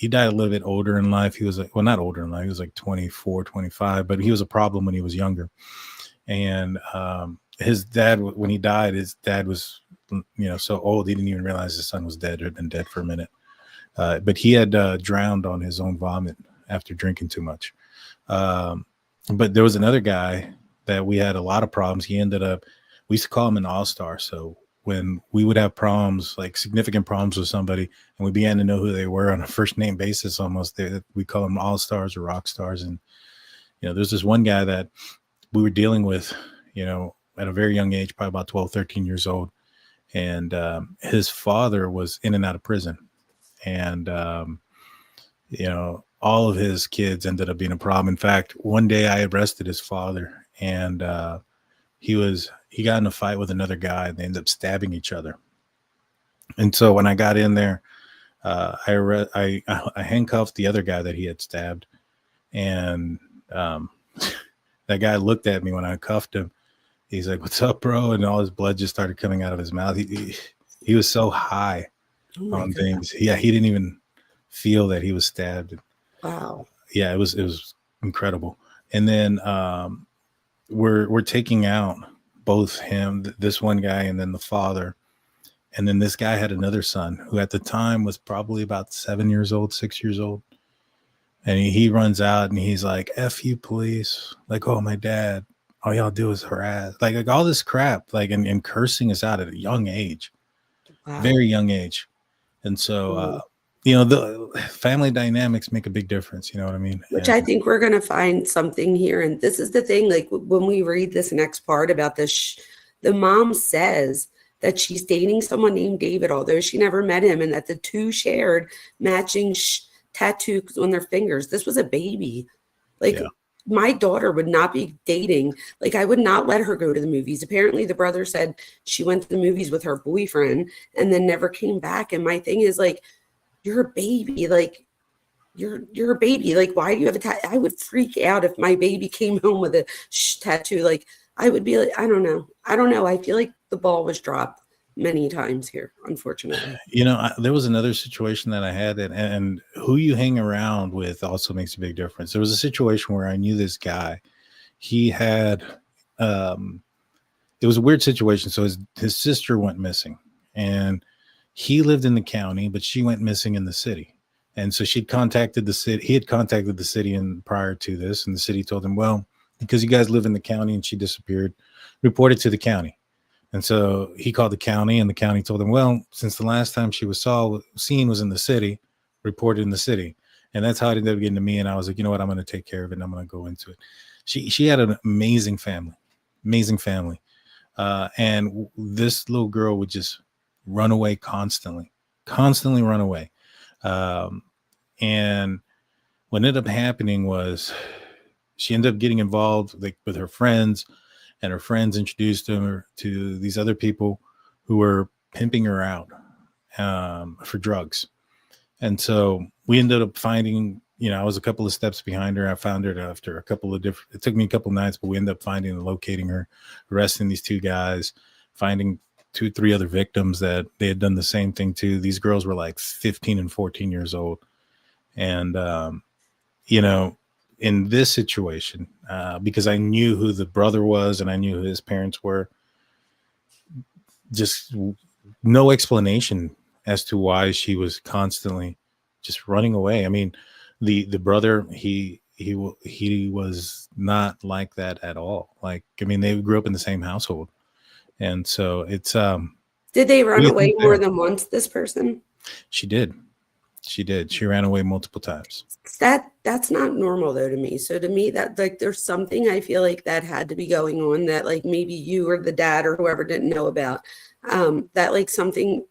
died a little bit older in life. He was like, well, not older in life. He was like 24, 25, but he was a problem when he was younger. And his dad, when he died, his dad was, you know, so old, he didn't even realize his son was dead or had been dead for a minute. But he had drowned on his own vomit after drinking too much. But there was another guy that we had a lot of problems. He ended up, we used to call him an all-star. So when we would have problems, like significant problems with somebody, and we began to know who they were on a first name basis, almost, we call them all-stars or rock stars. And, there's this one guy that we were dealing with, at a very young age, probably about 12, 13 years old. And his father was in and out of prison. And, all of his kids ended up being a problem. In fact, one day I arrested his father, and he got in a fight with another guy, and they ended up stabbing each other. And so when I got in there, I handcuffed the other guy that he had stabbed. And that guy looked at me when I cuffed him. He's like, "What's up, bro?" And all his blood just started coming out of his mouth. He was so high on things. Yeah, he didn't even feel that he was stabbed. Wow. Yeah, it was incredible. And then we're taking out both this one guy, and then the father. And then this guy had another son who at the time was probably about 7 years old, 6 years old. And he runs out and he's like, "F you, police." Like, "Oh, my dad, all y'all do is harass." Like all this crap, like, and cursing us out at a young age, Wow. very young age. And so, the family dynamics make a big difference. You know what I mean? Which I think we're going to find something here. And this is the thing, like when we read this next part about this, the mom says that she's dating someone named David, although she never met him, and that the two shared matching tattoos on their fingers. This was a baby. Like, my daughter would not be dating. Like, I would not let her go to the movies. Apparently the brother said she went to the movies with her boyfriend and then never came back. And my thing is, like, you're a baby. Like, you're a baby. Like, why do you have a tattoo? I would freak out if my baby came home with a tattoo. Like, I would be like, I don't know. I feel like the ball was dropped many times here, unfortunately. There was another situation that I had, and who you hang around with also makes a big difference. There was a situation where I knew this guy. He had, it was a weird situation. So his sister went missing, and he lived in the county, but she went missing in the city. And so he had contacted the city and prior to this, and the city told him, "Well, because you guys live in the county and she disappeared, report it to the county." And so he called the county, and the county told him, "Well, since the last time she was seen was in the city, report it in the city." And that's how it ended up getting to me. And I was like, you know what, I'm going to take care of it, and I'm going to go into it. She had an amazing family. And this little girl would just run away constantly run away. And what ended up happening was she ended up getting involved with her friends, and her friends introduced her to these other people who were pimping her out for drugs. And so we ended up finding, I was a couple of steps behind her. I found her after it took me a couple of nights, but we ended up finding and locating her, arresting these two guys, finding 2-3 other victims that they had done the same thing to. These girls were like 15 and 14 years old. And, in this situation, because I knew who the brother was and I knew who his parents were, just no explanation as to why she was constantly just running away. I mean, the brother, he was not like that at all. Like, I mean, they grew up in the same household. And so it's, did they run away more than once, this person? She did. She ran away multiple times. That's not normal though to me. So to me, that, like, there's something I feel like that had to be going on that, like, maybe you or the dad or whoever didn't know about. That, like, something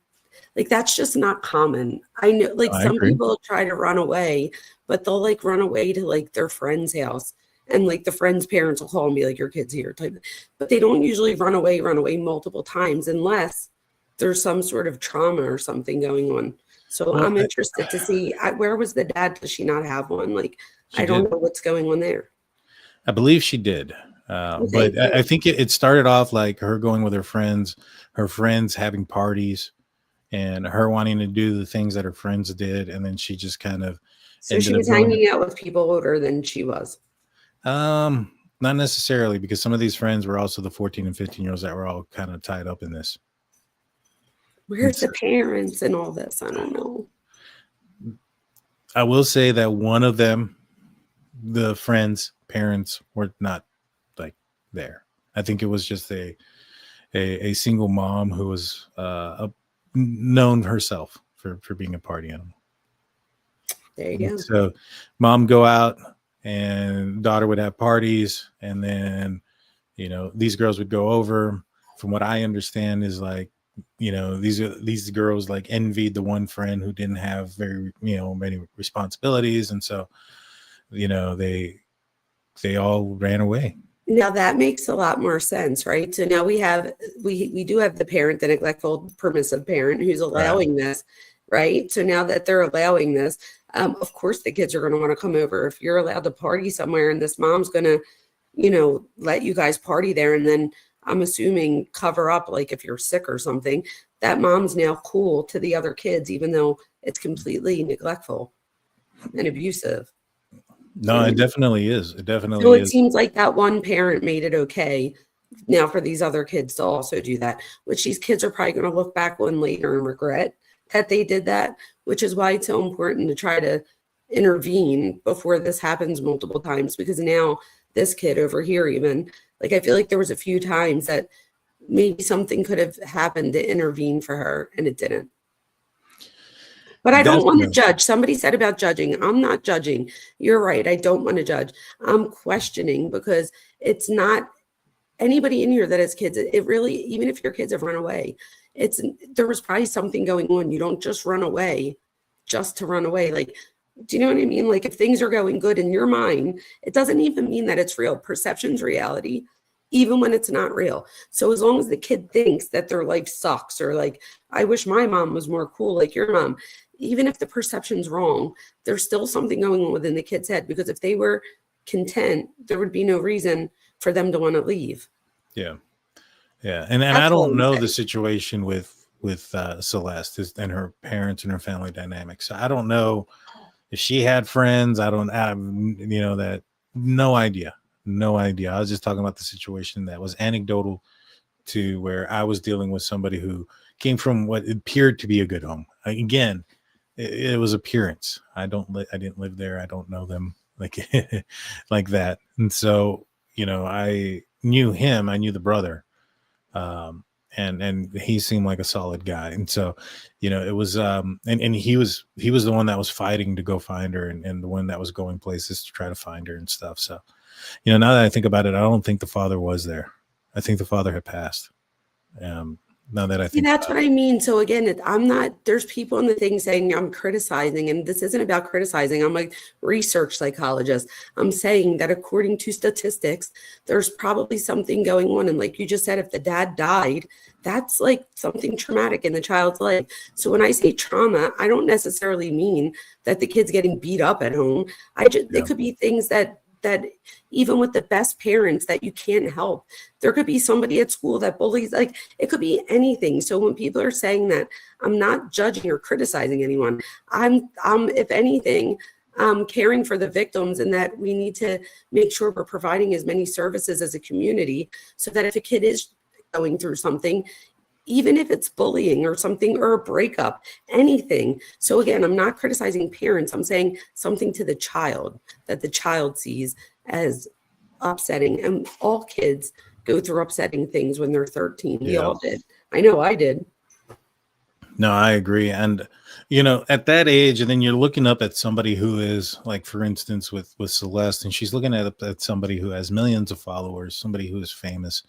like that's just not common. I know, like, some people try to run away, but they'll, like, run away to, like, their friend's house, and, like, the friend's parents will call and be like, "Your kid's here," type. But they don't usually run away multiple times unless there's some sort of trauma or something going on. So I'm interested to see, where was the dad? Does she not have one? Like, I don't know what's going on there. I believe she did. But I think it started off like her going with her friends having parties, and her wanting to do the things that her friends did. And then she just kind of. So she was hanging out with people older than she was. Not necessarily, because some of these friends were also the 14 and 15-year-olds that were all kind of tied up in this. Where's the parents and all this? I don't know. I will say that one of them, the friends' parents, were not like there. I think it was just a single mom who was known herself for being a party animal. There you go. So mom go out and daughter would have parties, and then, you know, these girls would go over. From what I understand is like, you know, these girls like envied the one friend who didn't have very, you know, many responsibilities. And so, you know, they all ran away. Now that makes a lot more sense, right? So now we do have the parent, the neglectful, permissive parent who's allowing this, right? So now that they're allowing this, of course the kids are going to want to come over. If you're allowed to party somewhere and this mom's going to, you know, let you guys party there, and then I'm assuming cover up, like if you're sick or something, that mom's now cool to the other kids, even though it's completely neglectful and abusive. No, it definitely is. It definitely So it is. seems like that one parent made it okay now for these other kids to also do that, which these kids are probably going to look back on later and regret that they did that, which is why it's so important to try to intervene before this happens multiple times. Because now this kid over here, even, like, I feel like there was a few times that maybe something could have happened to intervene for her and it didn't. But I don't want to judge. Somebody said about judging. I'm not judging. You're right. I don't want to judge. I'm questioning, because it's not anybody in here that has kids. It really, even if your kids have run away, there was probably something going on. You don't just run away just to run away. Like, do you know what I mean? Like, if things are going good in your mind, it doesn't even mean that it's real. Perception's reality, even when it's not real. So as long as the kid thinks that their life sucks, or like, I wish my mom was more cool like your mom, even if the perception's wrong, there's still something going on within the kid's head, because if they were content, there would be no reason for them to want to leave. Yeah. Yeah. And I don't know the situation with Celeste and her parents and her family dynamics. So I don't know if she had friends. I you know, that, no idea. I was just talking about the situation that was anecdotal to where I was dealing with somebody who came from what appeared to be a good home. Again, it was appearance. I didn't live there. I don't know them like like that. And so, you know, I knew him. I knew the brother, and he seemed like a solid guy. And so, you know, it was and he was the one that was fighting to go find her, and the one that was going places to try to find her and stuff. So, you know, now that I think about it, I don't think the father was there. I think the father had passed. Now that I think that's what I mean. So again, there's people in the thing saying I'm criticizing, and this isn't about criticizing. I'm a research psychologist. I'm saying that according to statistics, there's probably something going on. And like you just said, if the dad died, that's like something traumatic in the child's life. So when I say trauma, I don't necessarily mean that the kid's getting beat up at home. It could be things that even with the best parents that you can't help. There could be somebody at school that bullies, like, it could be anything. So when people are saying that, I'm not judging or criticizing anyone. I'm if anything, caring for the victims, and that we need to make sure we're providing as many services as a community, so that if a kid is going through something, even if it's bullying or something, or a breakup, anything. So again, I'm not criticizing parents. I'm saying something to the child that the child sees as upsetting. And all kids go through upsetting things when they're 13. We all did. I know I did. No, I agree. And, you know, at that age, and then you're looking up at somebody who is, like, for instance, with Celeste, and she's looking at somebody who has millions of followers, somebody who is famous.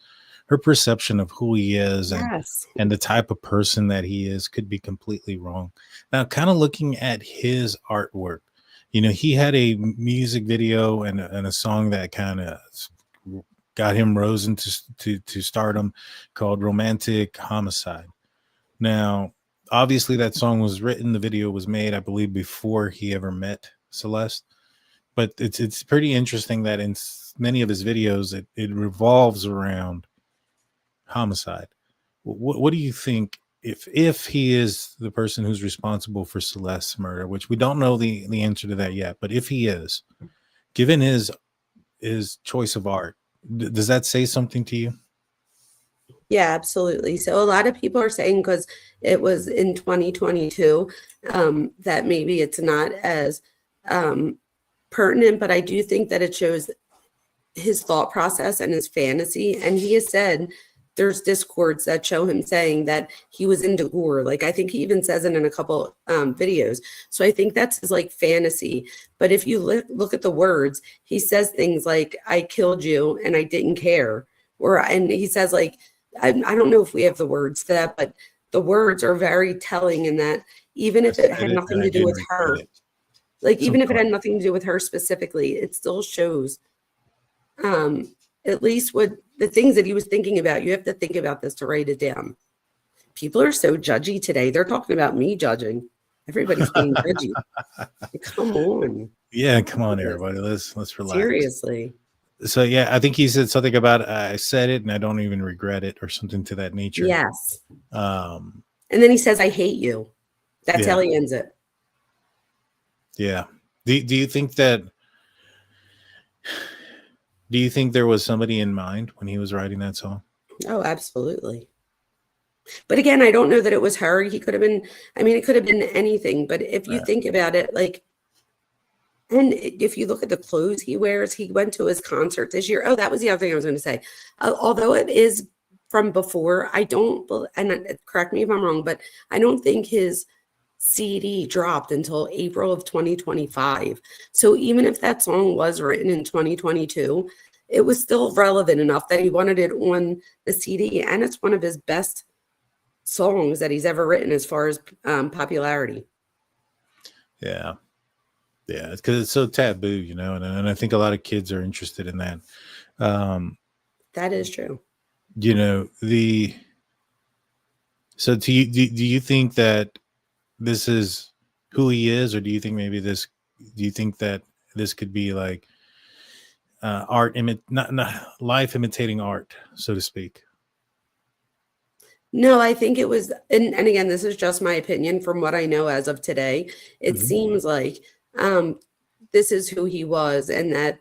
Her perception of who he is and the type of person that he is could be completely wrong. Now, kind of looking at his artwork, you know, he had a music video and a song that kind of got him rose into to stardom, called Romantic Homicide. Now, obviously that song was written, the video was made, I believe, before he ever met Celeste. But it's pretty interesting that in many of his videos, it revolves around homicide. What do you think, if he is the person who's responsible for Celeste's murder, which we don't know the answer to that yet, but if he is, given his choice of art, does that say something to you? Yeah, absolutely. So a lot of people are saying, because it was in 2022, that maybe it's not as pertinent, but I do think that it shows his thought process and his fantasy. And he has said there's discords that show him saying that he was into gore. Like, I think he even says it in a couple videos. So I think that's his like fantasy. But if you look at the words, he says things like, I killed you and I didn't care. And he says like, I don't know if we have the words to that, but the words are very telling in that even if it had nothing to do with her, like even if it had nothing to do with her specifically, it still shows at least what the things that he was thinking about. You have to think about this to write it down. People are so judgy today. They're talking about me judging. Everybody's being judgy. Come on. Yeah, come on, everybody. Let's relax. Seriously. So yeah, I think he said something about I said it and I don't even regret it or something to that nature. Yes. And then he says, I hate you. That's how he ends it. Yeah. Do you think that there was somebody in mind when he was writing that song? Oh, absolutely. But again, I don't know that it was her. He could have been, I mean, it could have been anything. But if you think about it, like, and if you look at the clothes he wears, he went to his concert this year. Oh, that was the other thing I was going to say. Although it is from before, I don't, and correct me if I'm wrong, but I don't think his CD dropped until April of 2025. So even if that song was written in 2022, it was still relevant enough that he wanted it on the CD. And it's one of his best songs that he's ever written as far as popularity. Yeah. Yeah, it's because it's so taboo, you know, and I think a lot of kids are interested in that. That is true. You know, so do you think that this is who he is, or do you think that this could be like art not life imitating art, so to speak? No, I think it was, and again, this is just my opinion from what I know as of today. It seems like this is who he was, and that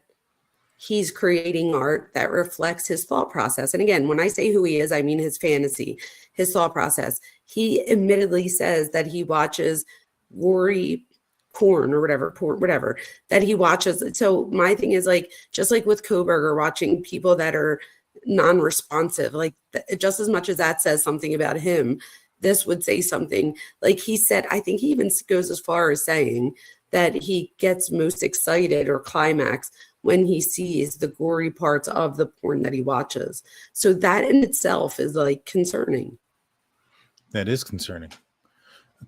he's creating art that reflects his thought process. And again, when I say who he is, I mean his fantasy, his thought process. He admittedly says that he watches gory porn or whatever that he watches. So my thing is like, just like with Kohberger, watching people that are non-responsive, like just as much as that says something about him, this would say something. Like he said, I think he even goes as far as saying that he gets most excited or climax when he sees the gory parts of the porn that he watches. So that in itself is like concerning. That is concerning.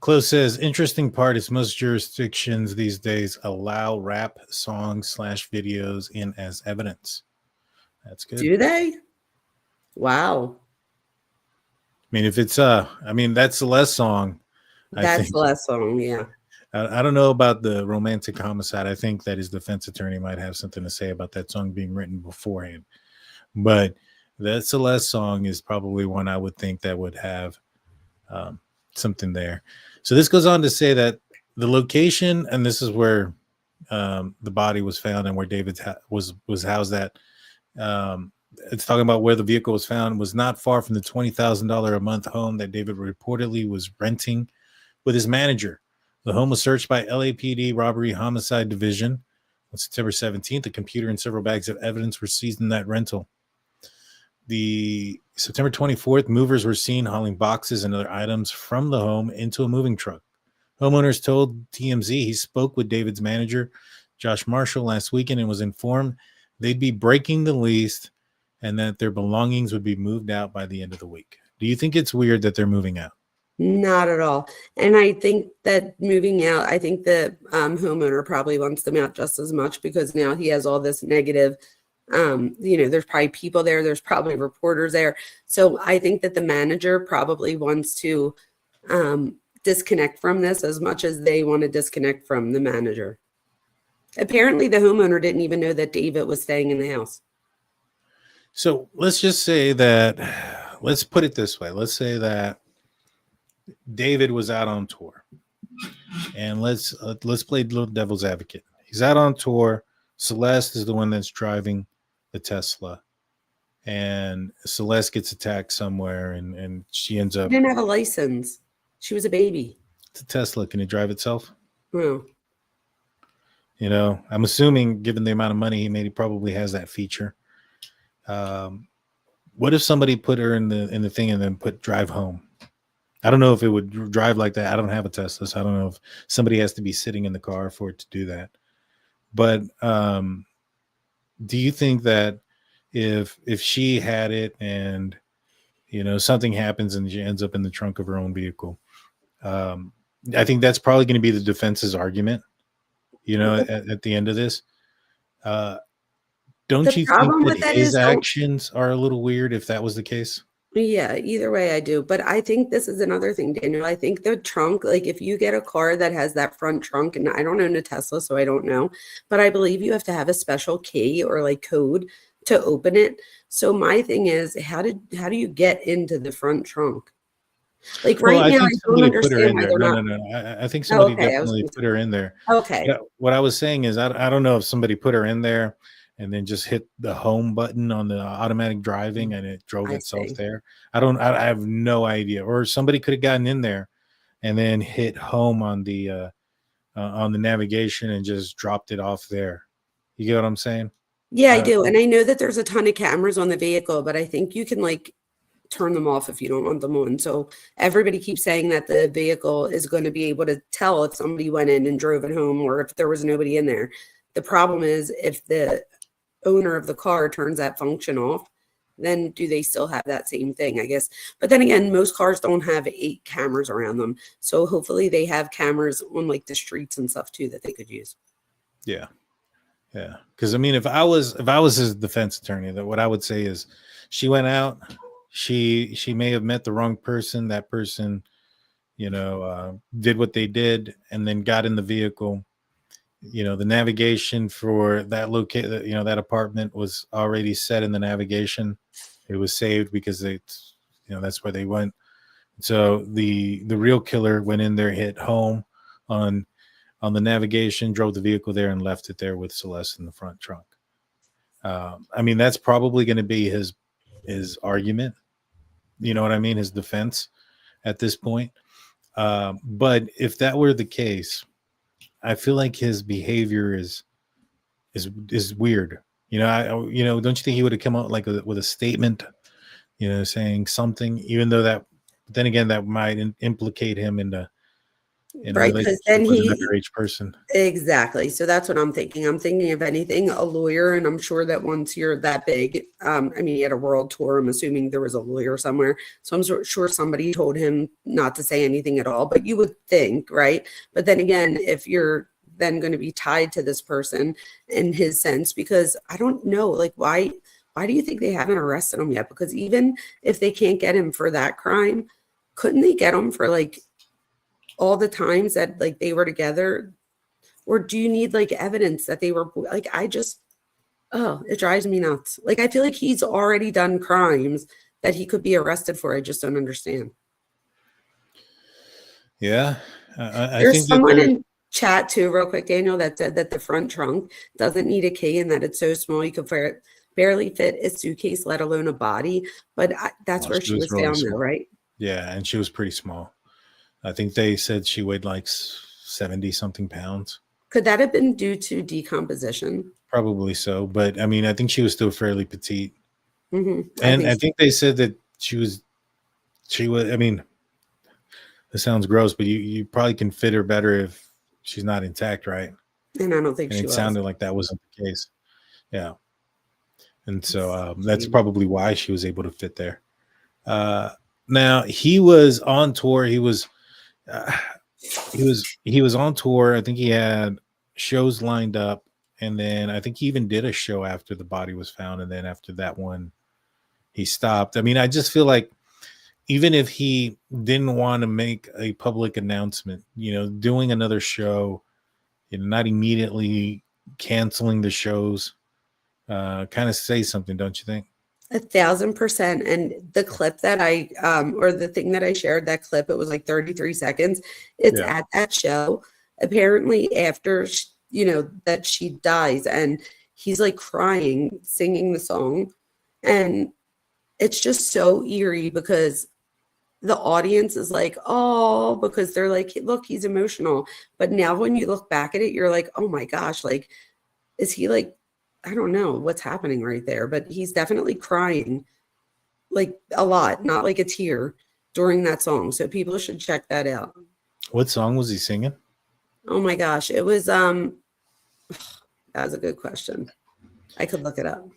Close says, interesting part is most jurisdictions these days allow rap songs / videos in as evidence. That's good. Do they? Wow. I mean, if it's that Celeste song. That's Celeste song, yeah. I don't know about the romantic homicide. I think that his defense attorney might have something to say about that song being written beforehand. But that Celeste song is probably one I would think that would have something there. So this goes on to say that the location, and this is where the body was found and where David was housed at. It's talking about where the vehicle was found was not far from the $20,000 a month home that David reportedly was renting with his manager. The home was searched by LAPD Robbery Homicide Division on September 17th. A computer and several bags of evidence were seized in that rental. The September 24th, movers were seen hauling boxes and other items from the home into a moving truck. Homeowners told TMZ he spoke with David's manager, Josh Marshall, last weekend and was informed they'd be breaking the lease and that their belongings would be moved out by the end of the week. Do you think it's weird that they're moving out? Not at all. And I think that moving out, I think the homeowner probably wants them out just as much because now he has all this negative, there's probably people there. There's probably reporters there. So I think that the manager probably wants to disconnect from this as much as they want to disconnect from the manager. Apparently the homeowner didn't even know that David was staying in the house. So let's just say that, let's put it this way. Let's say that David was out on tour, and let's play little devil's advocate. He's out on tour. Celeste is the one that's driving the Tesla, and Celeste gets attacked somewhere, and she ends up. She didn't have a license. She was a baby. It's a Tesla. Can it drive itself? No. You know, I'm assuming, given the amount of money he made, he probably has that feature. What if somebody put her in the thing and then put drive home? I don't know if it would drive like that. I don't have a Tesla, so I don't know if somebody has to be sitting in the car for it to do that. But do you think that if she had it and something happens and she ends up in the trunk of her own vehicle, I think that's probably going to be the defense's argument, at the end of this. Don't The you think problem that with that his is, actions are a little weird if that was the case? yeah, either way I do. But I think this is another thing, Daniel. I think the trunk, like if you get a car that has that front trunk, and I don't own a Tesla, so I don't know, but I believe you have to have a special key or like code to open it. So my thing is, how do you get into the front trunk? Like Well, right I now, think I don't somebody put her understand in why there. they're No, not. no, no. I think Oh, somebody okay, I was definitely put her in there. okay. Yeah, what I was saying is I don't know if somebody put her in there and then just hit the home button on the automatic driving and it drove I itself see. there. I have no idea. Or somebody could have gotten in there and then hit home on the navigation and just dropped it off there. You get what I'm saying? Yeah, I I, do. And I know that there's a ton of cameras on the vehicle, but I think you can like turn them off if you don't want them on. So everybody keeps saying that the vehicle is going to be able to tell if somebody went in and drove it home or if there was nobody in there. The problem is if the owner of the car turns that function off, then do they still have that same thing, I guess? But then again, most cars don't have 8 cameras around them. So hopefully they have cameras on like the streets and stuff too that they could use. yeah. Yeah. Because I mean, if I was his defense attorney, that what I would say is she went out, she may have met the wrong person. That person, did what they did and then got in the vehicle. The navigation for that that apartment was already set in the navigation. It was saved because that's where they went. So the real killer went in there, hit home on the navigation, drove the vehicle there and left it there with Celeste in the front trunk. I mean, that's probably going to be his argument. You know what I mean? His defense at this point. But if that were the case, I feel like his behavior is weird. Don't you think he would have come out like with a statement, saying something, even though that, then again, that might implicate him in a Right, because relationship then with he an underage person. exactly. So that's what I'm thinking. I'm thinking of anything, a lawyer, and I'm sure that once you're that big, I mean, he had a world tour. I'm assuming there was a lawyer somewhere. So I'm sure somebody told him not to say anything at all. But you would think, right? But then again, if you're then going to be tied to this person in his sense, because I don't know, like why do you think they haven't arrested him yet? Because even if they can't get him for that crime, couldn't they get him for like all the times that like they were together? Or do you need like evidence that they were like, it drives me nuts. Like I feel like he's already done crimes that he could be arrested for. I just don't understand. Yeah, I There's think that someone in chat too, real quick, Daniel, that said that the front trunk doesn't need a key and that it's so small you could barely fit a suitcase, let alone a body. But that's where she was really found, though, small. right? Yeah, and she was pretty small. I think they said she weighed like 70 something pounds. Could that have been due to decomposition? Probably so, but I mean, I think she was still fairly petite. Mm-hmm. And I think they said that she was. I mean, this sounds gross, but you probably can fit her better if she's not intact, right? And I don't think And she it was. sounded like that wasn't the case. Yeah, and so that's probably why she was able to fit there. Now he was on tour. He was on tour. I think he had shows lined up, and then I think he even did a show after the body was found, and then after that one, he stopped. I mean, I just feel like even if he didn't want to make a public announcement, doing another show, not immediately canceling the shows, kind of say something, don't you think? 1,000%. And the clip that or the thing that I shared, that clip, it was like 33 seconds. It's at that show. Apparently after, that she dies and he's like crying, singing the song. And it's just so eerie because the audience is like, oh, because they're like, look, he's emotional. But now when you look back at it, you're like, oh my gosh, like, is he like, I don't know what's happening right there, but he's definitely crying like a lot, not like a tear during that song. So people should check that out. What song was he singing? Oh my gosh. It was that was a good question. I could look it up.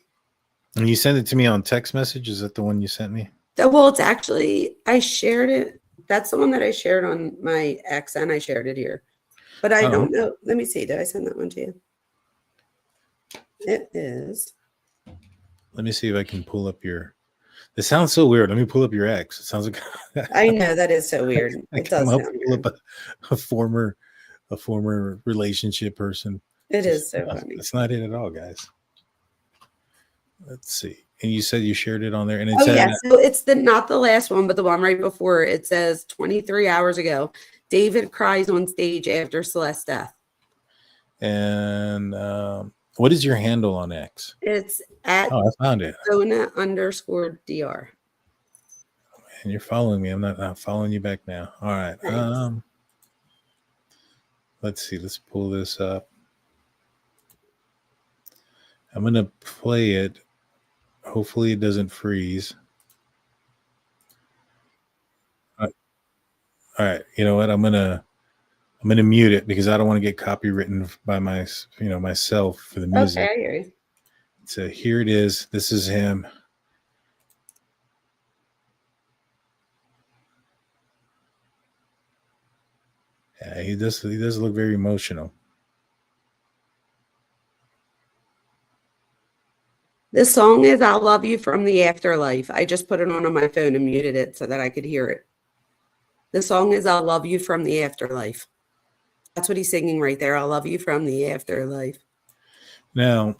And you sent it to me on text message. Is that the one you sent me? Well, it's actually, I shared it. That's the one that I shared on my X, and I shared it here. But I don't know. Let me see. Did I send that one to you? It is. Let me see if I can pull up your. It sounds so weird. Let me pull up your X. It sounds like I know that is so weird. It does sound weird. a former relationship person. It is so funny. It's not it at all, guys. Let's see. And you said you shared it on there, and it said, yeah. So it's not the last one, but the one right before. It says 23 hours ago, David cries on stage after Celeste's death. And what is your handle on X? It's at I found it. Vona_DR. And you're following me. I'm not following you back now. All right. Thanks. Let's see. Let's pull this up. I'm gonna play it. Hopefully it doesn't freeze. All right. You know what? I'm gonna mute it because I don't want to get copywritten by myself for the music. Okay, I hear you. So here it is. This is him. Yeah, he does look very emotional. This song is "I'll Love You from the Afterlife." I just put it on my phone and muted it so that I could hear it. The song is "I'll Love You from the Afterlife." That's what he's singing right there. "I'll love you from the afterlife." Now,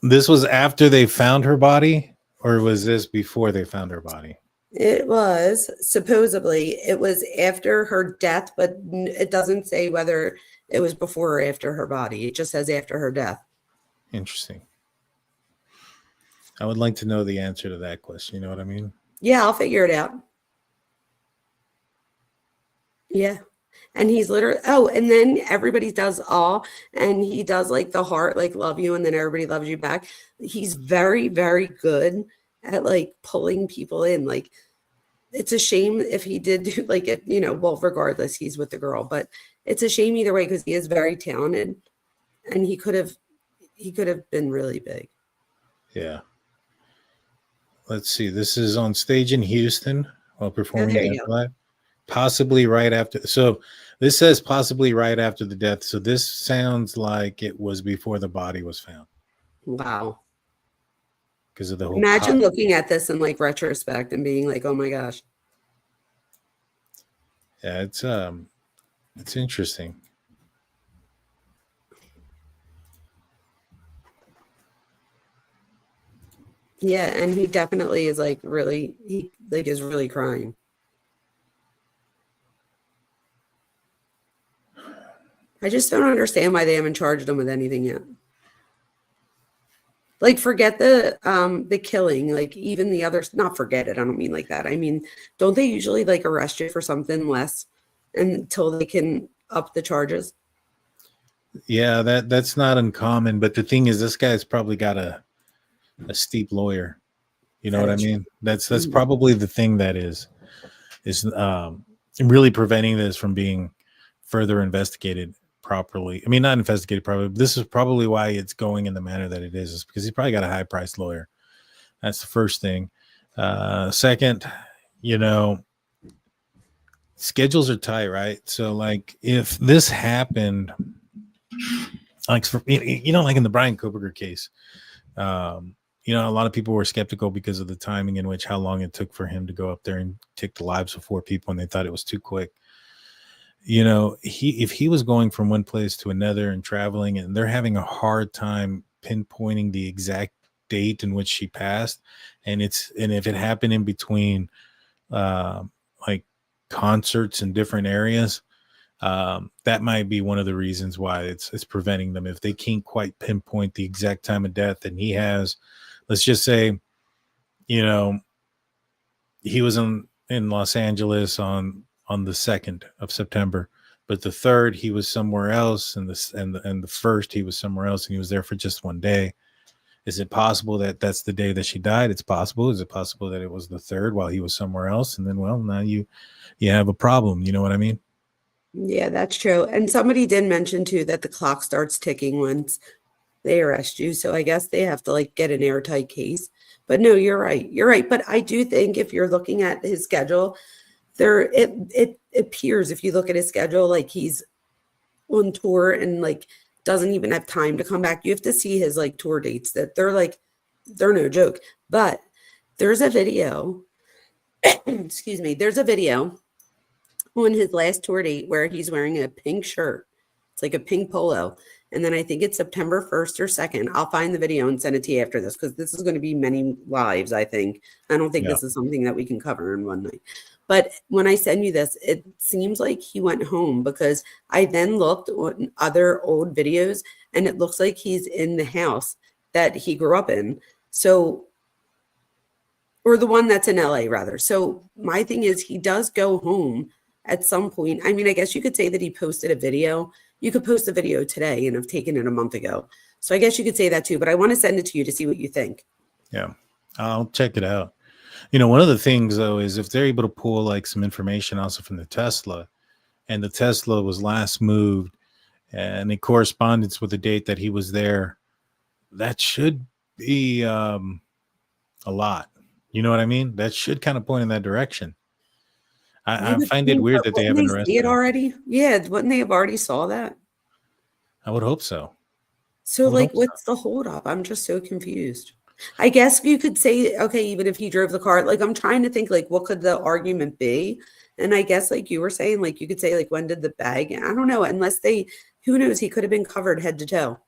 this was after they found her body, or was this before they found her body? It was supposedly it was after her death, but it doesn't say whether it was before or after her body. It just says after her death. Interesting. I would like to know the answer to that question. You know what I mean? Yeah, I'll figure it out. Yeah. And he's literally, and then everybody does all, and he does like the heart, like love you, and then everybody loves you back. He's very, very good at like pulling people in. Like, it's a shame if he did do like it, well, regardless, he's with the girl, but it's a shame either way because he is very talented and he could have been really big. Yeah. Let's see. This is on stage in Houston while performing live. Possibly right after. So this says possibly right after the death. So this sounds like it was before the body was found. Wow. Because of the whole. Imagine looking at this in like retrospect and being like, oh my gosh. Yeah, it's interesting. Yeah, and he definitely is like really, is really crying. I just don't understand why they haven't charged him with anything yet. Like, forget the killing, like even the others, not forget it. I don't mean like that. I mean, don't they usually like arrest you for something less until they can up the charges? Yeah, that's not uncommon. But the thing is, this guy's probably got a steep lawyer. You know what I mean? That's probably the thing that is really preventing this from being further investigated properly. I mean, not investigated properly. But this is probably why it's going in the manner that it is because he's probably got a high priced lawyer. That's the first thing. Second, schedules are tight, right? So like if this happened, like like in the Bryan Kohberger case, a lot of people were skeptical because of the timing in which how long it took for him to go up there and take the lives of 4 people, and they thought it was too quick. If he was going from one place to another and traveling, and they're having a hard time pinpointing the exact date in which she passed, and if it happened in between like concerts in different areas, that might be one of the reasons why it's preventing them. If they can't quite pinpoint the exact time of death, and he has, let's just say, he was in Los Angeles on the 2nd of September, but the 3rd he was somewhere else, and the 1st he was somewhere else, and he was there for just one day. Is it possible that that's the day that she died? It's possible. Is it possible that it was the third while he was somewhere else? And then, well, now you have a problem. You know what I mean? Yeah, that's true. And somebody did mention too that the clock starts ticking once they arrest you. So I guess they have to like get an airtight case. But no, you're right. You're right. But I do think if you're looking at his schedule, it appears if you look at his schedule, like he's on tour and like doesn't even have time to come back. You have to see his like tour dates that they're no joke. But there's a video, excuse me, there's a video on his last tour date where he's wearing a pink shirt. It's like a pink polo. And then I think it's September 1st or 2nd. I'll find the video and send it to you after this because this is going to be many lives, I think. I don't think this is something that we can cover in one night. But when I send you this, it seems like he went home because I then looked on other old videos and it looks like he's in the house that he grew up in. So, or the one that's in LA rather. So my thing is he does go home at some point. I mean, I guess you could say that he posted a video. You could post a video today and have taken it a month ago. So I guess you could say that too, but I want to send it to you to see what you think. Yeah, I'll check it out. You know, one of the things though is if they're able to pull like some information also from the Tesla, and the Tesla was last moved and in correspondence with the date that he was there, that should be a lot. You know what I mean? That should kind of point in that direction. I find it weird that they haven't arrested it him. already. Yeah, wouldn't they have already saw that? I would hope so. So like, what's the holdup? I'm just so confused. I guess you could say, okay, even if he drove the car, like I'm trying to think like what could the argument be? And I guess like you were saying, like you could say like when did the bag? I don't know, unless who knows, he could have been covered head to toe.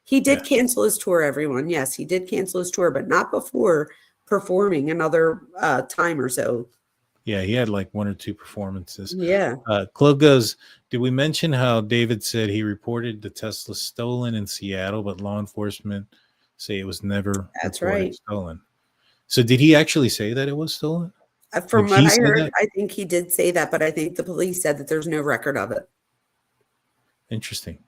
He did cancel his tour, everyone. Yes, he did cancel his tour, but not before performing another time or so. Yeah, he had like one or two performances. Yeah. Club goes, did we mention how David said he reported the Tesla stolen in Seattle, but law enforcement say it was never stolen? So did he actually say that it was stolen? From what I heard, I think he did say that, but I think the police said that there's no record of it. Interesting.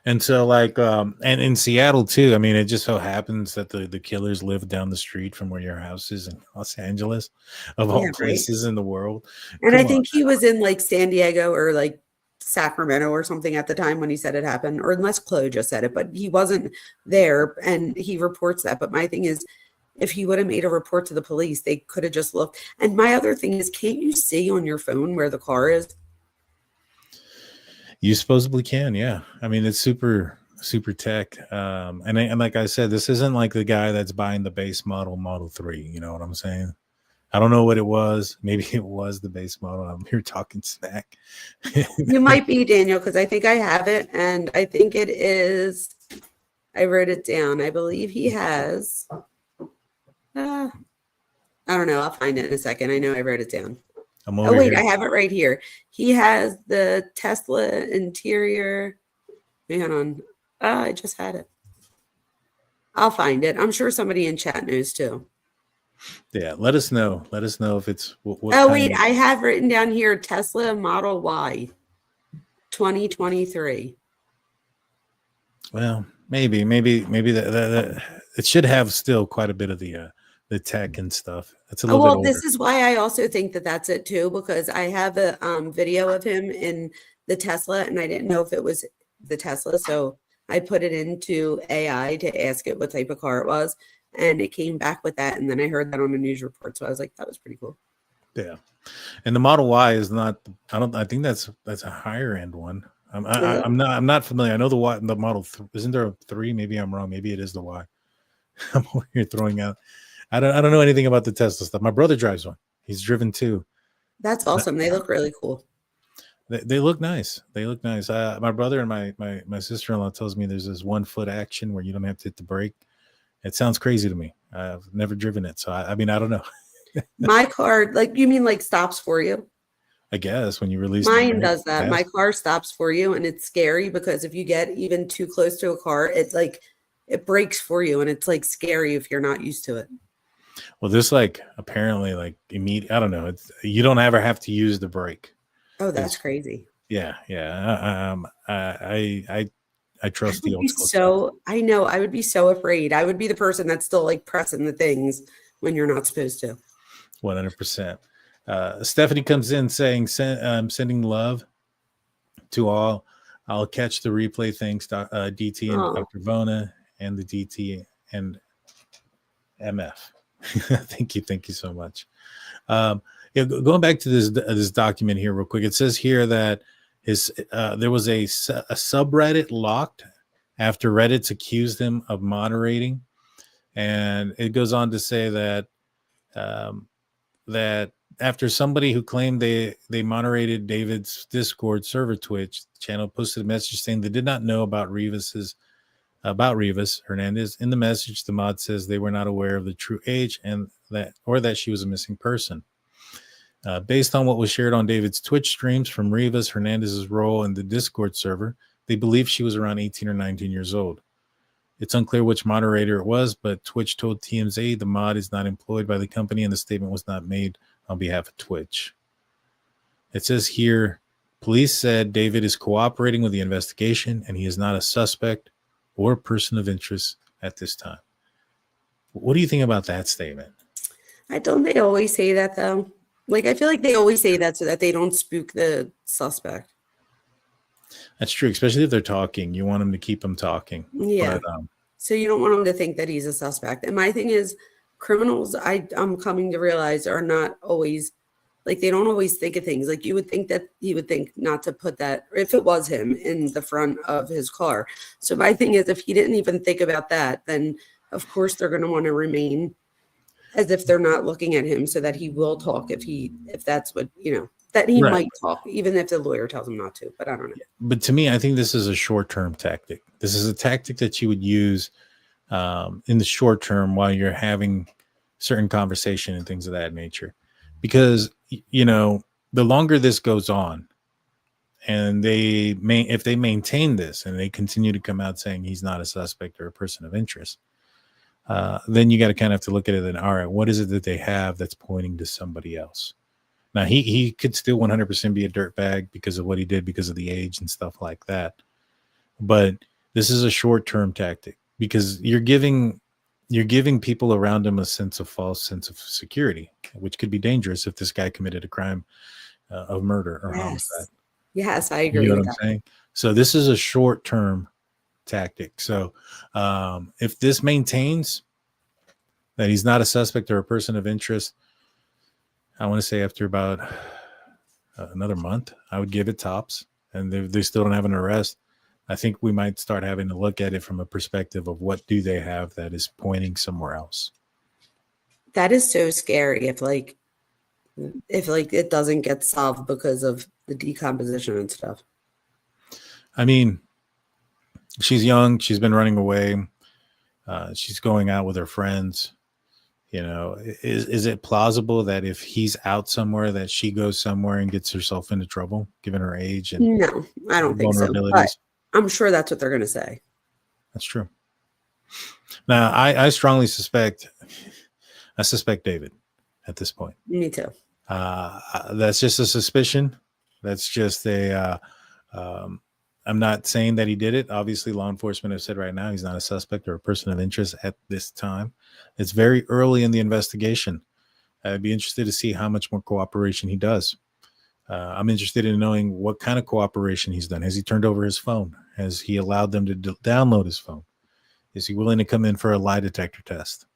And so like, and in Seattle too, I mean, it just so happens that the killers live down the street from where your house is in Los Angeles, of all places in the world. And I think he was in like San Diego or like Sacramento or something at the time when he said it happened, or unless Chloe just said it, but he wasn't there and he reports that. But my thing is, if he would have made a report to the police, they could have just looked. And my other thing is, can't you see on your phone where the car is? You supposedly can, yeah. I mean, it's super tech. And like I said, this isn't like the guy that's buying the base Model 3. You know what I'm saying? I don't know what it was. Maybe it was the base model. I'm here talking smack. You might be, Daniel, because I think I have it. And I think it is, I wrote it down. I believe he has, I don't know. I'll find it in a second. I know I wrote it down. Oh, wait, I have it right here. He has the Tesla interior. Hang on. I just had it. I'll find it. I'm sure somebody in chat knows too. Yeah, let us know. Let us know if it's what oh, wait, I have written down here Tesla Model Y 2023. Well, maybe that it should have still quite a bit of the tech and stuff. It's a little bit older. This is why I also think that that's it too, because I have a video of him in the Tesla and I didn't know if it was the Tesla. So I put it into AI to ask it what type of car it was. And it came back with that. And then I heard that on a news report. So I was like, that was pretty cool. Yeah. And the Model Y is not, I think that's a higher end one. I'm not familiar. I know the Model 3, isn't there a 3? Maybe I'm wrong. Maybe it is the Y. I'm over here throwing out. I don't know anything about the Tesla stuff. My brother drives one. He's driven two. That's awesome. They look really cool. They look nice. They look nice. My brother and my sister-in-law tells me there's this 1 foot action where you don't have to hit the brake. It sounds crazy to me. I've never driven it. So I mean, I don't know. My car, like you mean like stops for you? I guess when you release mine does that. Fast. My car stops for you and it's scary because if you get even too close to a car, it's like it brakes for you and it's like scary if you're not used to it. Well, this like apparently like immediate. I don't know. You don't ever have to use the brake. Oh, that's crazy. Yeah, yeah. I trust the old school. So I know I would be so afraid. I would be the person that's still like pressing the things when you're not supposed to. 100%. Stephanie comes in saying, sending love to all. I'll catch the replay. Thanks, DT and Dr. Vona and the DT and MF. Thank you so much. Going back to this document here real quick, it says here that there was a subreddit locked after Reddit's accused him of moderating, and it goes on to say that that after somebody who claimed they moderated David's Discord server Twitch channel posted a message saying they did not know about Rivas Hernandez. In the message, the mod says they were not aware of the true age and that she was a missing person. Based on what was shared on David's Twitch streams from Rivas Hernandez's role in the Discord server, they believe she was around 18 or 19 years old. It's unclear which moderator it was, but Twitch told TMZ the mod is not employed by the company and the statement was not made on behalf of Twitch. It says here, police said David is cooperating with the investigation and he is not a suspect or a person of interest at this time. What do you think about that statement? Don't they always say that though? Like, I feel like they always say that so that they don't spook the suspect. That's true, especially if they're talking. You want them to keep them talking. Yeah. But, so you don't want them to think that he's a suspect. And my thing is, criminals, I'm coming to realize, are not always, like, they don't always think of things. Like, you would think that he would think not to put that, if it was him, in the front of his car. So my thing is, if he didn't even think about that, then of course they're going to want to remain as if they're not looking at him so that he will talk if that's what, that he might talk, even if the lawyer tells him not to, but I don't know. But to me, I think this is a short-term tactic. This is a tactic that you would use in the short term while you're having certain conversation and things of that nature. Because, the longer this goes on and if they maintain this and they continue to come out saying he's not a suspect or a person of interest, then you got to kind of have to look at it and, all right, what is it that they have that's pointing to somebody else? Now, he could still 100% be a dirtbag because of what he did, because of the age and stuff like that. But this is a short-term tactic because you're giving people around him a false sense of security, which could be dangerous if this guy committed a crime of murder or homicide. Yes, I agree. You know what I'm saying? So this is a short-term tactic. So if this maintains that he's not a suspect or a person of interest, I want to say after about another month, I would give it tops. And they still don't have an arrest, I think we might start having to look at it from a perspective of what do they have that is pointing somewhere else. That is so scary if it doesn't get solved because of the decomposition and stuff. I mean, she's young. She's been running away. She's going out with her friends. Is it plausible that if he's out somewhere that she goes somewhere and gets herself into trouble, given her age and no, I don't think so. But I'm sure that's what they're going to say. That's true. Now, I strongly suspect David at this point. Me too. That's just a suspicion. That's just I'm not saying that he did it. Obviously, law enforcement have said right now he's not a suspect or a person of interest at this time. It's very early in the investigation. I'd be interested to see how much more cooperation he does. I'm interested in knowing what kind of cooperation he's done. Has he turned over his phone? Has he allowed them to download his phone? Is he willing to come in for a lie detector test?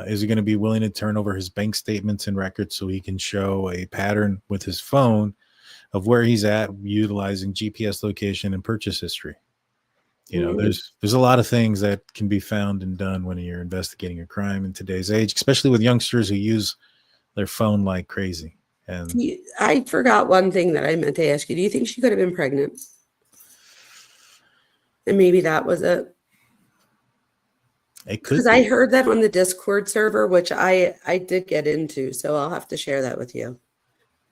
Is he going to be willing to turn over his bank statements and records so he can show a pattern with his phone of where he's at, utilizing GPS location and purchase history? There's a lot of things that can be found and done when you're investigating a crime in today's age, especially with youngsters who use their phone like crazy. And I forgot one thing that I meant to ask you. Do you think she could have been pregnant? And maybe that was it. It could, because I heard that on the Discord server, which I did get into, so I'll have to share that with you.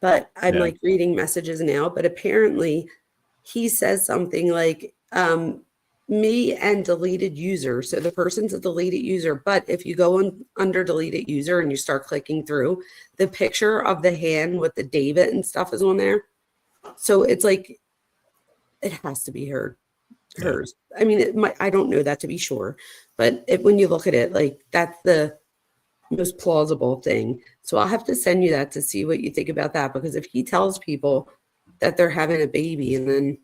But I'm like reading messages now, but apparently he says something like me and deleted user. So the person's a deleted user, but if you go under deleted user and you start clicking through, the picture of the hand with the David and stuff is on there. So it's like, it has to be her. hers. I mean, I don't know that to be sure, but when you look at it, like that's the most plausible thing. So I'll have to send you that to see what you think about that, because if he tells people that they're having a baby and then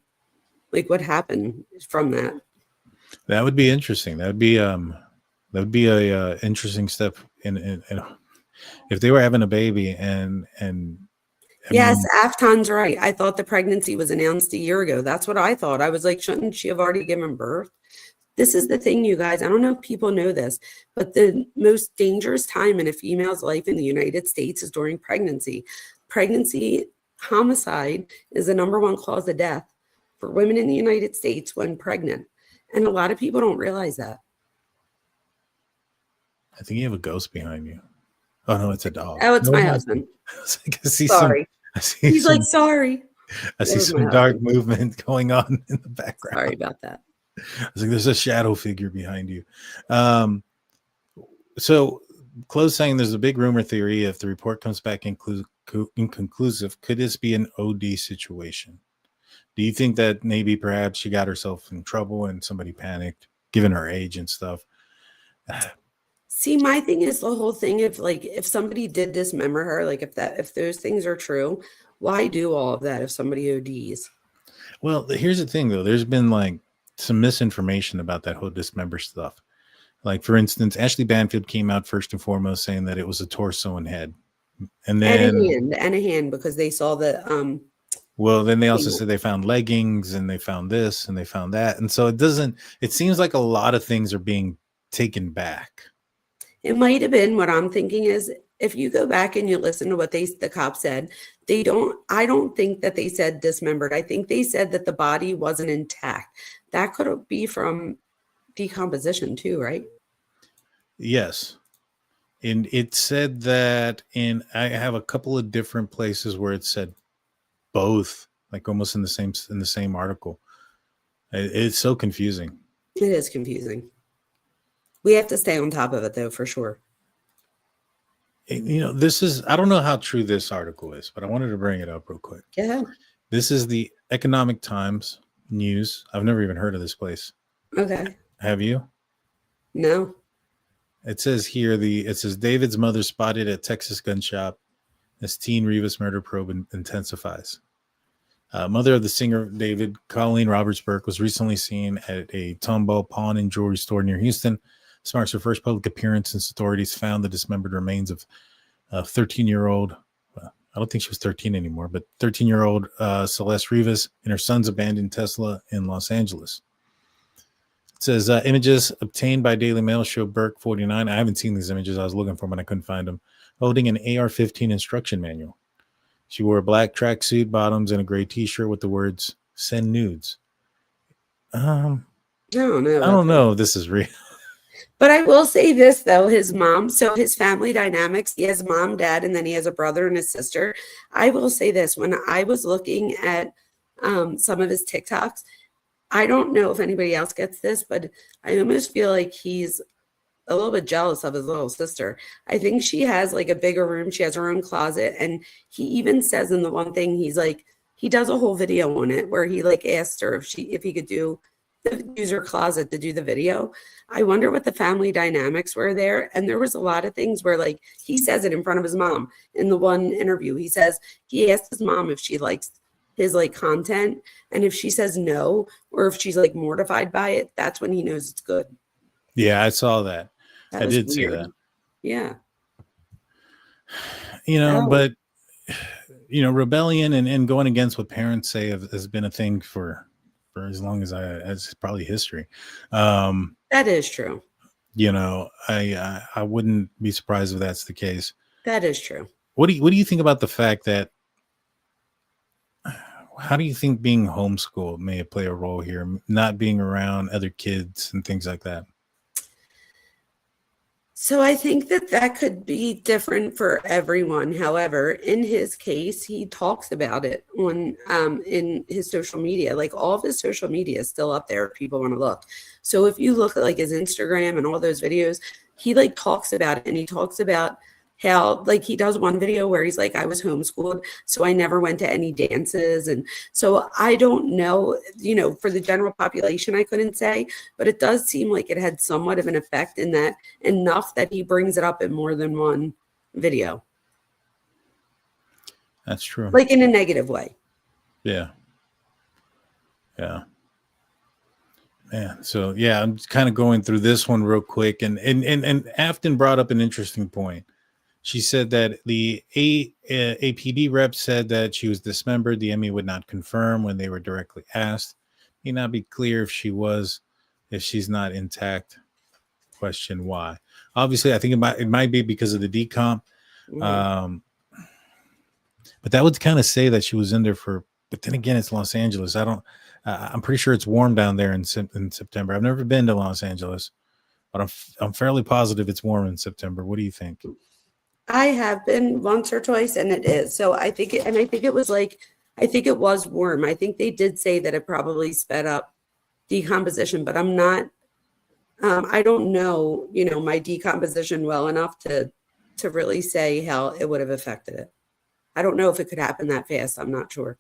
like what happened from that. That would be interesting. That would be a interesting step in if they were having a baby and yes, Afton's right. I thought the pregnancy was announced a year ago. That's what I thought. I was like, shouldn't she have already given birth? This is the thing, you guys. I don't know if people know this, but the most dangerous time in a female's life in the United States is during pregnancy. Pregnancy homicide is the #1 cause of death for women in the United States when pregnant. And a lot of people don't realize that. I think you have a ghost behind you. Oh no, it's a dog. Oh, it's my husband. Sorry. He's like, sorry. I see some dark movement going on in the background. Sorry about that. I was like, there's a shadow figure behind you. So Close saying there's a big rumor theory. If the report comes back inconclusive, could this be an OD situation? Do you think that maybe perhaps she got herself in trouble and somebody panicked, given her age and stuff? See, my thing is the whole thing of like, if somebody did dismember her, like if those things are true, why do all of that if somebody ODs? Well, here's the thing though. There's been like some misinformation about that whole dismember stuff. Like, for instance, Ashley Banfield came out first and foremost saying that it was a torso and head. And then and a hand because they saw the well, then they also said they found leggings and they found this and they found that. And so it seems like a lot of things are being taken back. It might have been. What I'm thinking is, if you go back and you listen to what the cops said, I don't think that they said dismembered. I think they said that the body wasn't intact. That could be from decomposition too, right? Yes. And it said that I have a couple of different places where it said both, like almost in the same article. It's so confusing. It is confusing. We have to stay on top of it though, for sure. You know, I don't know how true this article is, but I wanted to bring it up real quick. Yeah. This is the Economic Times News. I've never even heard of this place. Okay. Have you? No. It says here, it says David's mother spotted at Texas gun shop as teen Rivas murder probe intensifies. Mother of the singer David, Colleen Roberts Burke, was recently seen at a Tomball pawn and jewelry store near Houston. This marks her first public appearance since authorities found the dismembered remains of 13-year-old. I don't think she was 13 anymore, but 13-year-old Celeste Rivas in her son's abandoned Tesla in Los Angeles. It says images obtained by Daily Mail show Burke, 49. I haven't seen these images. I was looking for them and I couldn't find them. Holding an AR-15 instruction manual. She wore a black tracksuit bottoms and a gray T-shirt with the words "Send nudes." I don't know if this is real. But I will say this though, his mom. So his family dynamics. He has mom, dad, and then he has a brother and a sister. I will say this: when I was looking at some of his TikToks, I don't know if anybody else gets this, but I almost feel like he's a little bit jealous of his little sister. I think she has like a bigger room. She has her own closet. And he even says in the one thing, he's like, he does a whole video on it where he like asked her if he could use her closet to do the video. I wonder what the family dynamics were there. And there was a lot of things where like, he says it in front of his mom in the one interview. He says, he asked his mom if she likes his like content. And if she says no, or if she's like mortified by it, that's when he knows it's good. Yeah, I saw that. I did see that. Yeah. You know, but, you know, rebellion and going against what parents say has been a thing for as long as probably history. That is true. You know, I wouldn't be surprised if that's the case. That is true. What do you think about the fact that, how do you think being homeschooled may play a role here, not being around other kids and things like that? So I think that could be different for everyone. However, in his case, he talks about it on in his social media. Like all of his social media is still up there if people want to look. So if you look at like his Instagram and all those videos, he like talks about it, and he talks about how like he does one video where he's like, I was homeschooled, so I never went to any dances. And so I don't know, for the general population, I couldn't say, but it does seem like it had somewhat of an effect in that enough that he brings it up in more than one video. That's true. Like in a negative way. Yeah. Yeah. Man. So yeah, I'm kind of going through this one real quick. And Afton brought up an interesting point. She said that the APD rep said that she was dismembered. The ME would not confirm when they were directly asked. May not be clear if she's not intact. Question why? Obviously, I think it might be because of the decomp. But that would kind of say that she was in there but then again, it's Los Angeles. I'm pretty sure it's warm down there in September. I've never been to Los Angeles, but I'm fairly positive it's warm in September. What do you think? I have been once or twice, and it is. So I think it was warm. I think they did say that it probably sped up decomposition, but I'm not, I don't know, my decomposition well enough to really say how it would have affected it. I don't know if it could happen that fast. I'm not sure.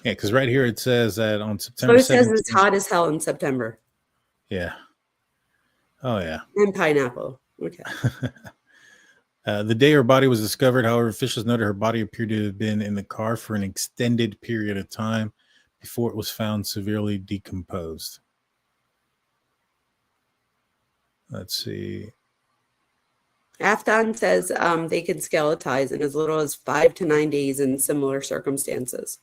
Yeah, because right here it says that on September 17th. It says it's hot as hell in September. Yeah. Oh, yeah. And pineapple. Okay. The day her body was discovered, however, officials noted her body appeared to have been in the car for an extended period of time before it was found severely decomposed. Let's see. Afton says they can skeletize in as little as 5 to 9 days in similar circumstances.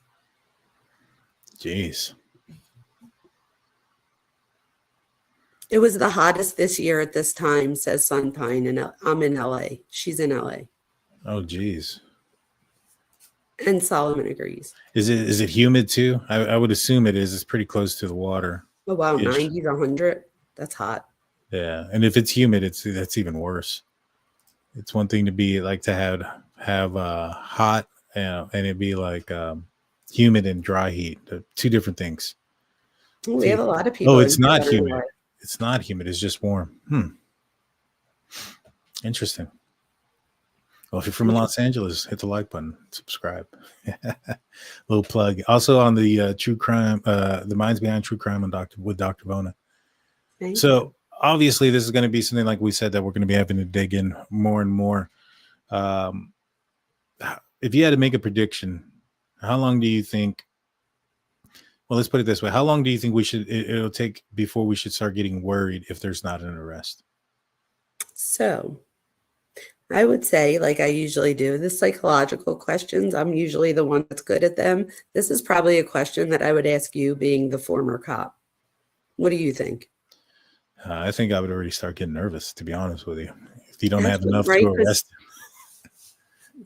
Jeez. It was the hottest this year at this time, says Sunpine, and I'm in LA. She's in LA. Oh, geez. And Solomon agrees. Is it humid too? I would assume it is. It's pretty close to the water. Oh wow, 90 to 100. That's hot. Yeah, and if it's humid, that's even worse. It's one thing to be like to have hot and it'd be like humid and dry heat. Two different things. We have a lot of people. Oh, it's not humid. It's not humid. It's just warm. Interesting. Well, if you're from Los Angeles, hit the like button, subscribe. Little plug. Also on the true crime, the Minds Behind True Crime with Dr. Vona. So obviously, this is going to be something like we said that we're going to be having to dig in more and more. If you had to make a prediction, how long do you think? Well, let's put it this way. How long do you think it'll take before we should start getting worried if there's not an arrest? So I would say, like I usually do, the psychological questions, I'm usually the one that's good at them. This is probably a question that I would ask you, being the former cop. What do you think? I think I would already start getting nervous, to be honest with you. If you don't have enough to arrest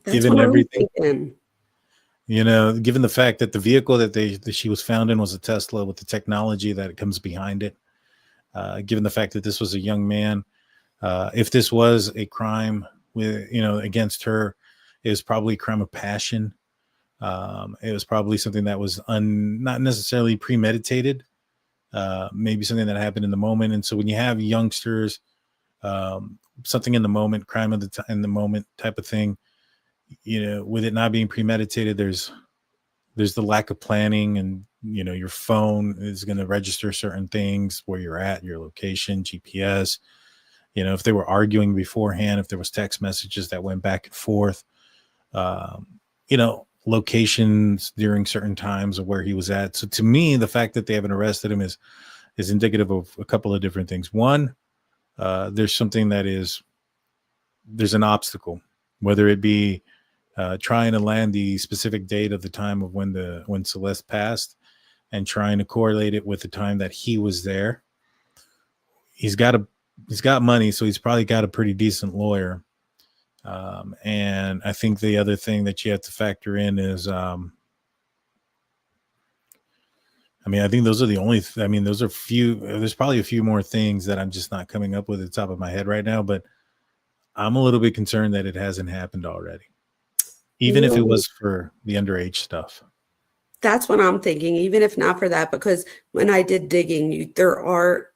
him. Given everything. Given the fact that the vehicle that she was found in was a Tesla with the technology that comes behind it, given the fact that this was a young man, if this was a crime against her, it was probably a crime of passion. It was probably something that was not necessarily premeditated, maybe something that happened in the moment. And so when you have youngsters, something in the moment, crime in the moment type of thing, with it not being premeditated, there's the lack of planning, and your phone is going to register certain things, where you're at, your location, GPS. If they were arguing beforehand, if there was text messages that went back and forth, locations during certain times of where he was at. So to me, the fact that they haven't arrested him is indicative of a couple of different things. One, there's something there's an obstacle, whether it be trying to land the specific date of the time of when Celeste passed, and trying to correlate it with the time that he was there. He's got money, so he's probably got a pretty decent lawyer. And I think the other thing that you have to factor in is, I think those are the only, those are few, there's probably a few more things that I'm just not coming up with at the top of my head right now, but I'm a little bit concerned that it hasn't happened already. Even if it was for the underage stuff. That's what I'm thinking, even if not for that, because when I did digging, there are,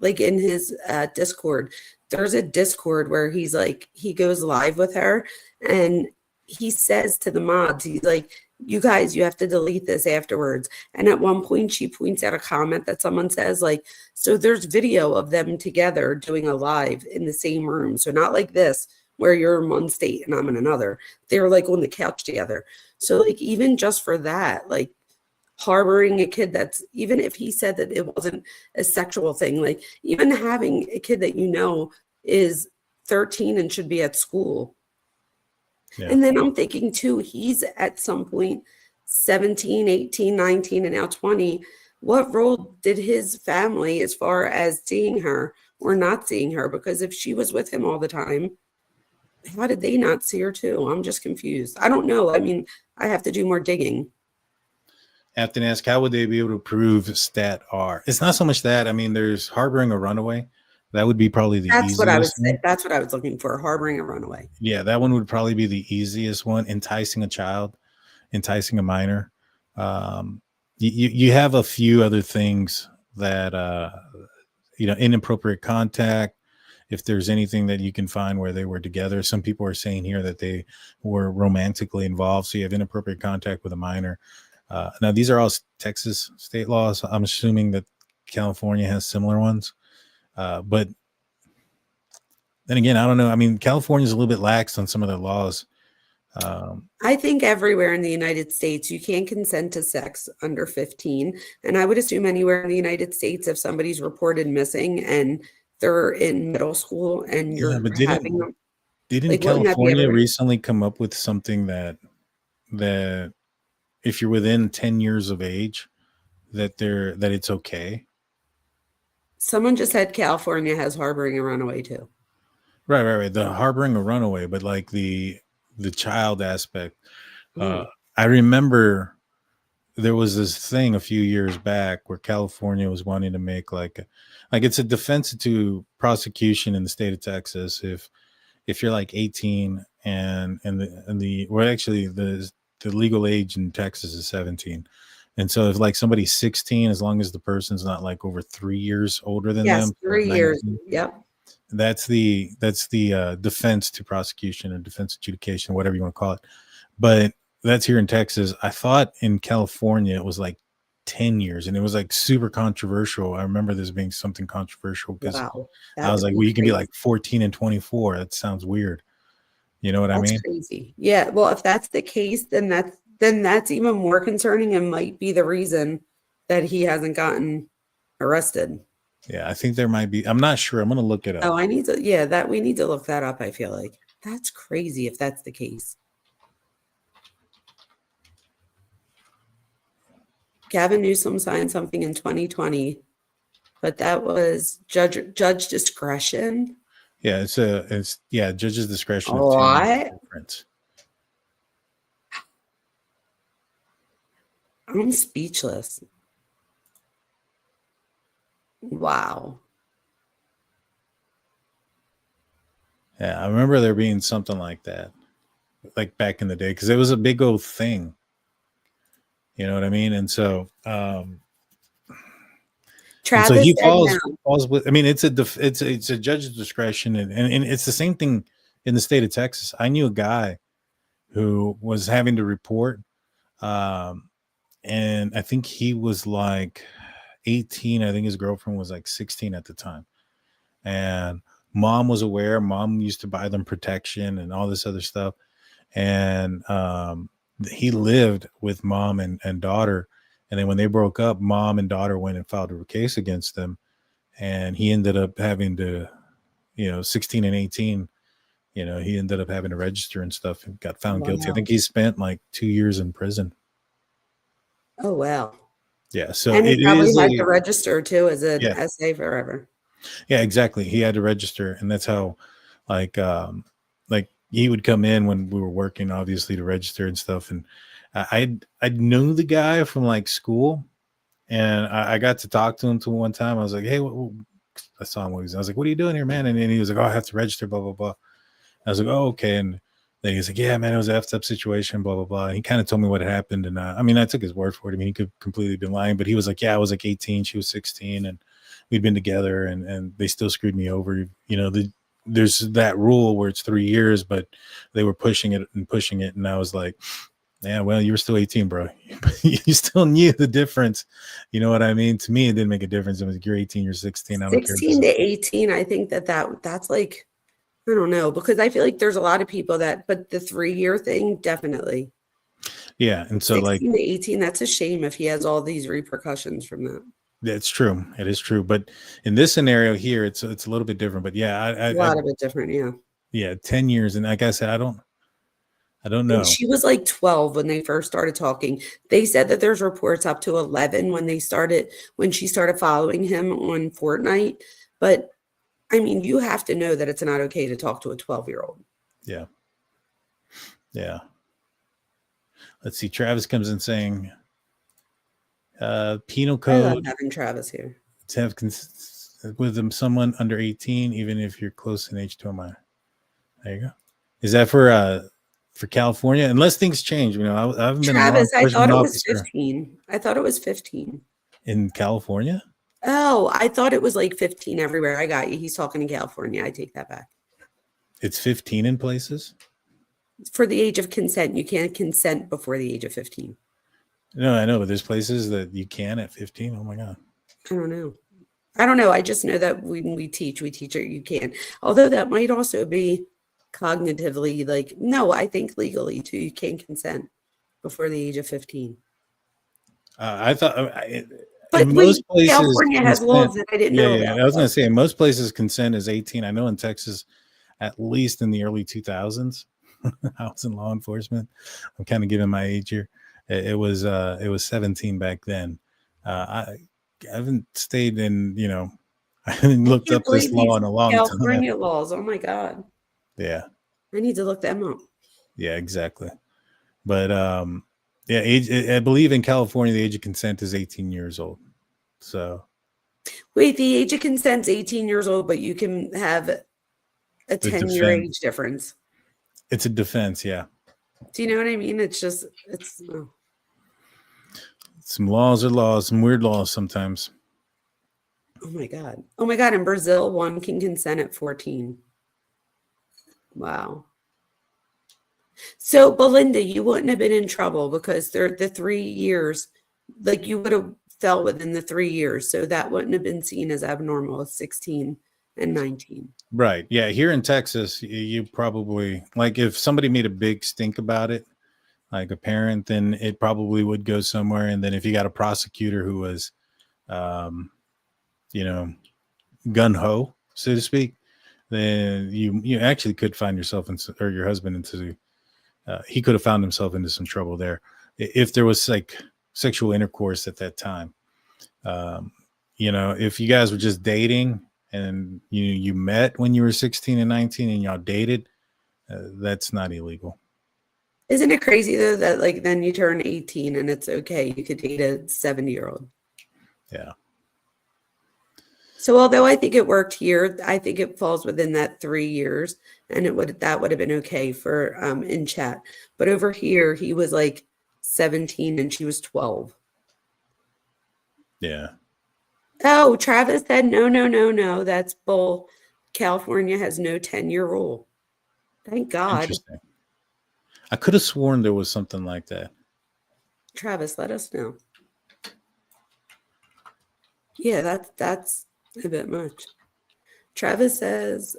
like in his Discord, there's a Discord where he's like, he goes live with her and he says to the mods, he's like, you guys, you have to delete this afterwards. And at one point she points out a comment that someone says like, so there's video of them together doing a live in the same room. So not like this, where you're in one state and I'm in another. They're like on the couch together. So like, even just for that, like harboring a kid that's, even if he said that it wasn't a sexual thing, like even having a kid that you know is 13 and should be at school. Yeah. And then I'm thinking too, he's at some point 17, 18, 19, and now 20. What role did his family as far as seeing her or not seeing her? Because if she was with him all the time, how did they not see her too? I'm just confused. I don't know. I mean, I have to do more digging. I have to ask, how would they be able to prove stat R? It's not so much that. I mean, there's harboring a runaway. That would be probably the easiest. That's what I was looking for, harboring a runaway. Yeah, that one would probably be the easiest one. Enticing a child, enticing a minor. You have a few other things that, inappropriate contact. If there's anything that you can find where they were together. Some people are saying here that they were romantically involved. So you have inappropriate contact with a minor. Now, these are all Texas state laws. I'm assuming that California has similar ones. But then again, I don't know. I mean, California is a little bit lax on some of their laws. I think everywhere in the United States, you can't consent to sex under 15. And I would assume anywhere in the United States, if somebody's reported missing and they're in middle school and you're having them. Didn't like, California recently come up with something that if you're within 10 years of age, that it's okay? Someone just said California has harboring a runaway too. Right. The harboring a runaway, but like the child aspect. I remember there was this thing a few years back where California was wanting to make like it's a defense to prosecution in the state of Texas if you're like 18 and the legal age in Texas is 17. And so if like somebody's 16, as long as the person's not like over 3 years older than them. 3 years. Yep. That's the defense to prosecution or defense adjudication, whatever you want to call it. But that's here in Texas. I thought in California it was like 10 years, and it was like super controversial. I remember this being something controversial because I was like, well, you can be like 14 and 24. That sounds weird. You know what I mean? Crazy. Yeah. Well, if that's the case, then that's even more concerning and might be the reason that he hasn't gotten arrested. Yeah, I think there might be. I'm not sure. I'm going to look it up. Oh, we need to look that up. I feel like that's crazy if that's the case. Gavin Newsom signed something in 2020, but that was judge discretion. Yeah, it's judge's discretion. What? I'm speechless. Wow. Yeah, I remember there being something like that, like back in the day, because it was a big old thing. You know what I mean? And so, Travis, so he falls with. I mean, it's a judge's discretion, and it's the same thing in the state of Texas. I knew a guy who was having to report, and I think he was like 18. I think his girlfriend was like 16 at the time, and mom was aware. Mom used to buy them protection and all this other stuff, and he lived with mom and daughter. And then when they broke up, mom and daughter went and filed a case against them. And he ended up having to, 16 and 18, he ended up having to register and stuff and got found guilty. I think he spent like 2 years in prison. Oh, wow. Yeah. So and he probably had to register too as an SA forever. Yeah, exactly. He had to register. And that's how like he would come in when we were working, obviously, to register and stuff. And I knew the guy from like school, and I got to talk to him one time. I was like, hey, I saw him. I was like, what are you doing here, man? And then he was like, oh, I have to register, blah, blah, blah. I was like, oh, okay. And then he was like, yeah, man, it was an effed up situation, blah, blah, blah. And he kind of told me what had happened. And I took his word for it. I mean, he could completely been lying, but he was like, yeah, I was like 18, she was 16, and we'd been together, and they still screwed me over. there's that rule where it's 3 years, but they were pushing it, and I was like, yeah, well, you were still 18, bro. You still knew the difference. You know what I mean? To me, it didn't make a difference. It was you're 18, you're 16. I don't care. 16 to 18, I think that's like, I don't know, because I feel like there's a lot of people but the 3-year thing, definitely. Yeah. And so 16 to 18, that's a shame if he has all these repercussions from that. That's true. It is true. But in this scenario here, it's a little bit different. But yeah, A lot of it different, yeah. Yeah, 10 years. And like I said, I don't know. And she was like 12 when they first started talking. They said that there's reports up to 11 when she started following him on Fortnite. But I mean, you have to know that it's not okay to talk to a 12-year-old. Yeah. Yeah. Let's see. Travis comes in saying, penal I love code having Travis here. to have with someone under 18, even if you're close in age to a minor. There you go. Is that for California? Unless things change, you know, I haven't been Travis, a law I thought it was officer 15. I thought it was 15. in California. Oh, I thought it was like 15 everywhere. I got you. He's talking in California. I take that back. It's 15 in places. For the age of consent, you can't consent before the age of 15. No, I know, but there's places that you can at 15. Oh my God. I don't know. I just know that when we teach it, you can. Although that might also be cognitively like, no, I think legally too, you can't consent before the age of 15. I thought, But in most places, California has laws that I didn't know about. I was going to say, in most places, consent is 18. I know in Texas, at least in the early 2000s, I was in law enforcement. I'm kind of giving my age here. It was 17 back then. I haven't stayed in, you know, I haven't looked up this law in a long time. California laws. Oh my God. Yeah. I need to look them up. Yeah, exactly. But yeah, I believe in California, the age of consent is 18 years old. So wait, the age of consent's 18 years old, but you can have a 10-year age difference. It's a defense, yeah. Do you know what I mean? It's some laws are laws, some weird laws sometimes. Oh my God. Oh my God. In Brazil, one can consent at 14. Wow. So, Belinda, you wouldn't have been in trouble because the 3 years, like you would have fell within the 3 years. So that wouldn't have been seen as abnormal as 16 and 19. Right. Yeah. Here in Texas, you probably, like, if somebody made a big stink about it, like a parent, then it probably would go somewhere. And then if you got a prosecutor who was, you know, gun ho, so to speak, then you actually could find yourself or your husband into, he could have found himself into some trouble there if there was like sexual intercourse at that time. You know, if you guys were just dating and you met when you were 16 and 19 and y'all dated, that's not illegal. Isn't it crazy though that like then you turn 18 and it's okay, you could date a 70-year-old? Yeah. So although I think it worked here, I think it falls within that 3 years, and that would have been okay for in chat. But over here, he was like 17 and she was 12. Yeah. Oh, Travis said no. That's bull. California has no 10-year rule. Thank God. Interesting. I could have sworn there was something like that. Travis, let us know. Yeah, that's a bit much. Travis says,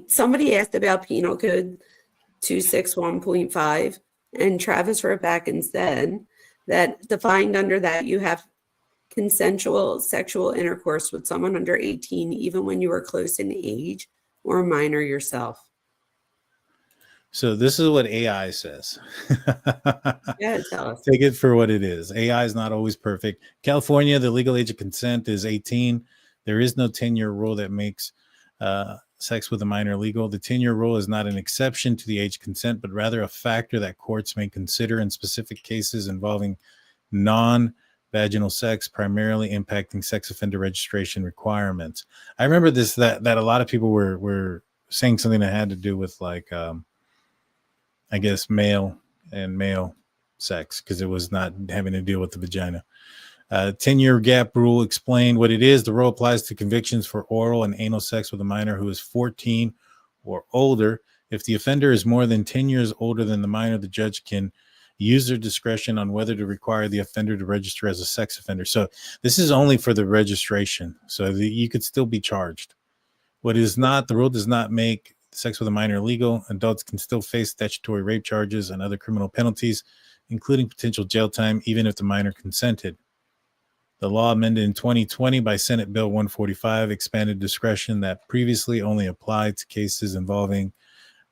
somebody asked about penal code 261.5, and Travis wrote back and said that defined under that you have consensual sexual intercourse with someone under 18, even when you are close in age or a minor yourself. So this is what AI says. Yeah, tell us. Take it for what it is. AI is not always perfect. California, the legal age of consent is 18. There is no 10-year rule that makes sex with a minor illegal. The 10-year rule is not an exception to the age consent, but rather a factor that courts may consider in specific cases involving non-vaginal sex, primarily impacting sex offender registration requirements. I remember this, that a lot of people were saying something that had to do with like, I guess male and male sex, because it was not having to deal with the vagina. 10-year gap rule explained what it is. The rule applies to convictions for oral and anal sex with a minor who is 14 or older. If the offender is more than 10 years older than the minor, the judge can use their discretion on whether to require the offender to register as a sex offender. So this is only for the registration, so that you could still be charged. What is not, the rule does not make sex with a minor illegal. Adults can still face statutory rape charges and other criminal penalties, including potential jail time, even if the minor consented. The law amended in 2020 by Senate Bill 145 expanded discretion that previously only applied to cases involving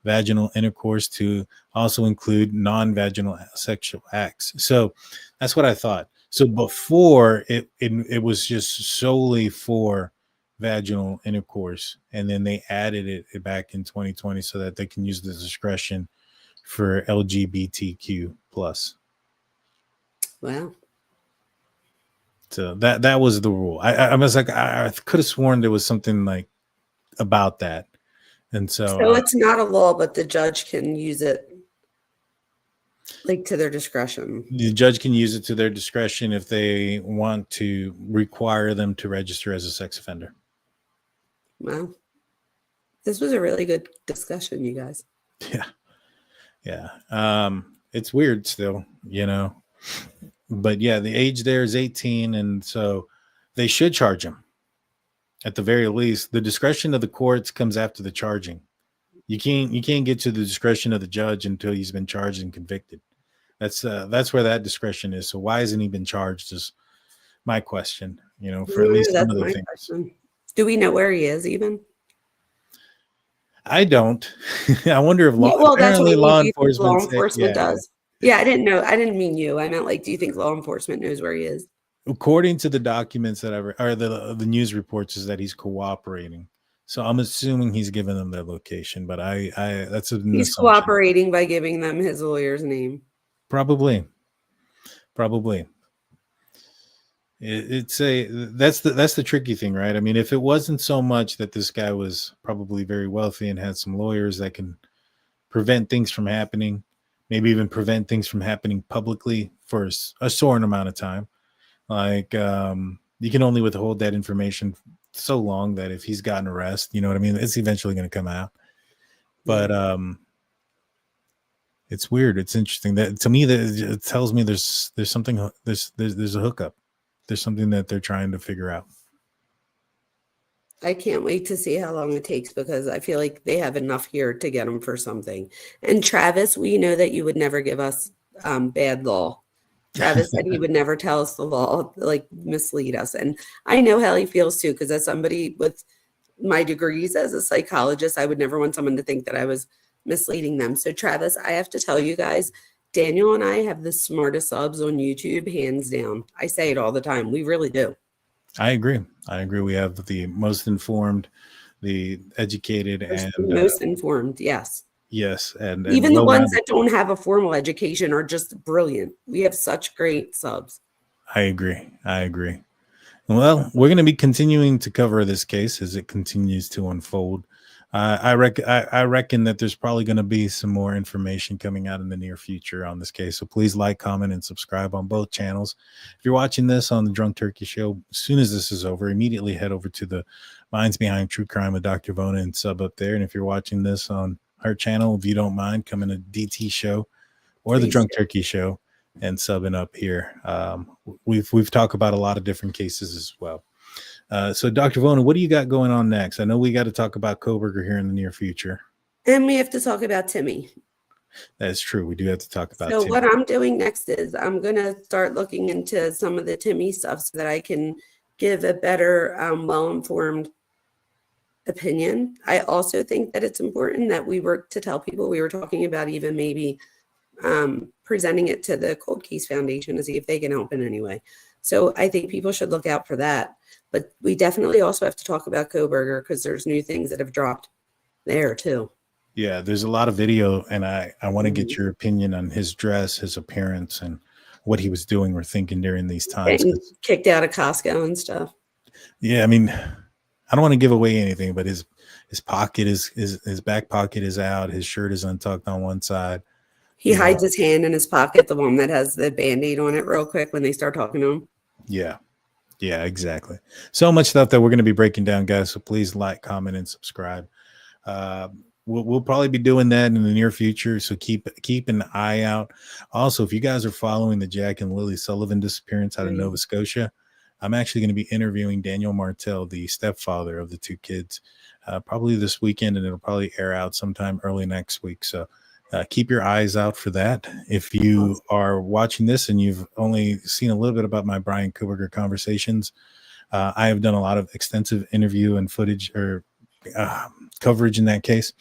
vaginal intercourse to also include non-vaginal sexual acts. So that's what I thought. So before it was just solely for vaginal intercourse, and then they added it back in 2020 so that they can use the discretion for LGBTQ plus. Wow. So that was the rule. I was like, I could have sworn there was something like about that. And so it's not a law, but the judge can use it like to their discretion. The judge can use it to their discretion if they want to require them to register as a sex offender. Wow. This was a really good discussion, you guys. Yeah. It's weird still, but yeah, the age there is 18. And so they should charge him. At the very least, the discretion of the courts comes after the charging. You can't get to the discretion of the judge until he's been charged and convicted. That's where that discretion is. So why hasn't he been charged is my question, for at least some of the things. Question. Do we know where he is even? I don't. I wonder if apparently law enforcement does. Yeah, I didn't know. I didn't mean you. I meant do you think law enforcement knows where he is? According to the documents that the news reports, is that he's cooperating. So I'm assuming he's giving them their location, but that's he's cooperating by giving them his lawyer's name. Probably. That's the tricky thing, right? I mean, if it wasn't so much that this guy was probably very wealthy and had some lawyers that can prevent things from happening, maybe even prevent things from happening publicly for a certain amount of time. Like, you can only withhold that information so long that if he's gotten arrested, you know what I mean? It's eventually going to come out. But it's weird. It's interesting that to me that it tells me there's something, there's a hookup. There's something that they're trying to figure out. I can't wait to see how long it takes because I feel like they have enough here to get him for something. And Travis, we know that you would never give us bad law. Travis said he would never tell us the law, mislead us. And I know how he feels too, because as somebody with my degrees as a psychologist, I would never want someone to think that I was misleading them. So Travis, I have to tell you guys, Daniel and I have the smartest subs on YouTube, hands down. I say it all the time. We really do. I agree. We have the most informed, the educated, and most informed. Yes. Yes. And even the ones that don't have a formal education are just brilliant. We have such great subs. I agree. Well, we're going to be continuing to cover this case as it continues to unfold. I reckon that there's probably going to be some more information coming out in the near future on this case. So please like, comment, and subscribe on both channels. If you're watching this on the Drunk Turkey Show, as soon as this is over, immediately head over to the Minds Behind True Crime with Dr. Vona and sub up there. And if you're watching this on her channel, if you don't mind, coming to DT Show or the Drunk Turkey Show and subbing up here. We've talked about a lot of different cases as well. So Dr. Vona, what do you got going on next? I know we got to talk about Kohberger here in the near future. And we have to talk about Timmy. That's true. We do have to talk about Timmy. So what I'm doing next is I'm going to start looking into some of the Timmy stuff so that I can give a better, well-informed opinion. I also think that it's important that we work to tell people. We were talking about even maybe presenting it to the Cold Case Foundation to see if they can help in any way. So I think people should look out for that. But we definitely also have to talk about Kohberger because there's new things that have dropped there too. Yeah, there's a lot of video, and I want to get your opinion on his dress, his appearance, and what he was doing or thinking during these times. Getting kicked out of Costco and stuff. Yeah, I mean, I don't want to give away anything, but his pocket is his back pocket is out. His shirt is untucked on one side. He hides his hand in his pocket, the one that has the Band-Aid on it real quick when they start talking to him. Yeah, exactly. So much stuff that we're going to be breaking down, guys. So please like, comment, and subscribe. we'll probably be doing that in the near future. So keep an eye out. Also, if you guys are following the Jack and Lily Sullivan disappearance out of Nova Scotia, I'm actually going to be interviewing Daniel Martell, the stepfather of the two kids, probably this weekend, and it'll probably air out sometime early next week. So keep your eyes out for that. If you are watching this and you've only seen a little bit about my Bryan Kohberger conversations, I have done a lot of extensive interview and footage or coverage in that case,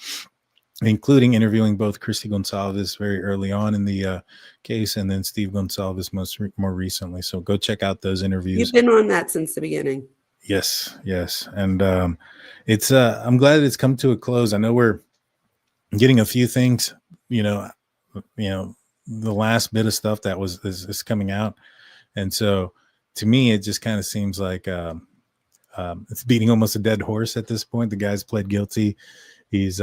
including interviewing both Christy Gonsalves very early on in the case, and then Steve Gonsalves more recently. So go check out those interviews. You've been on that since the beginning. Yes, and it's I'm glad it's come to a close. I know we're getting a few things, the last bit of stuff that is coming out, and so to me it just kind of seems like it's beating almost a dead horse at this point. The guy's pled guilty. He's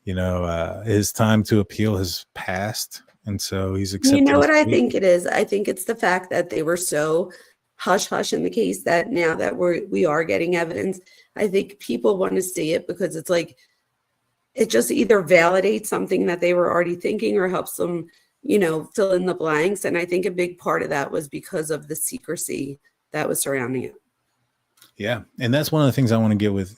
his time to appeal has passed, and so he's accepted. You know what I think it is? I think it's the fact that they were so hush hush in the case that now that we are getting evidence, I think people want to see it because it's like it just either validates something that they were already thinking or helps them, fill in the blanks. And I think a big part of that was because of the secrecy that was surrounding it. Yeah, and that's one of the things I want to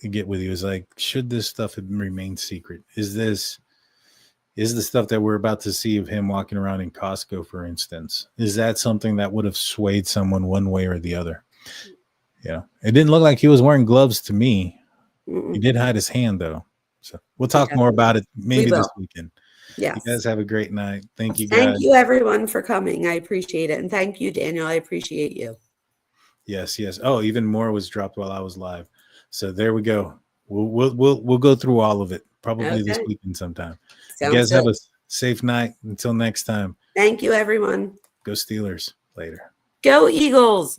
get with you is like, should this stuff remain secret? Is the stuff that we're about to see of him walking around in Costco, for instance, is that something that would have swayed someone one way or the other? Yeah, it didn't look like he was wearing gloves to me. Mm-mm. He did hide his hand though. So we'll talk more about it maybe this weekend. Yes. You guys have a great night. Thank you guys. Thank you everyone for coming. I appreciate it. And thank you, Daniel. I appreciate you. Yes. Oh, even more was dropped while I was live. So there we go. We'll go through all of it probably this weekend sometime. You guys have a safe night. Until next time. Thank you, everyone. Go Steelers. Later. Go Eagles.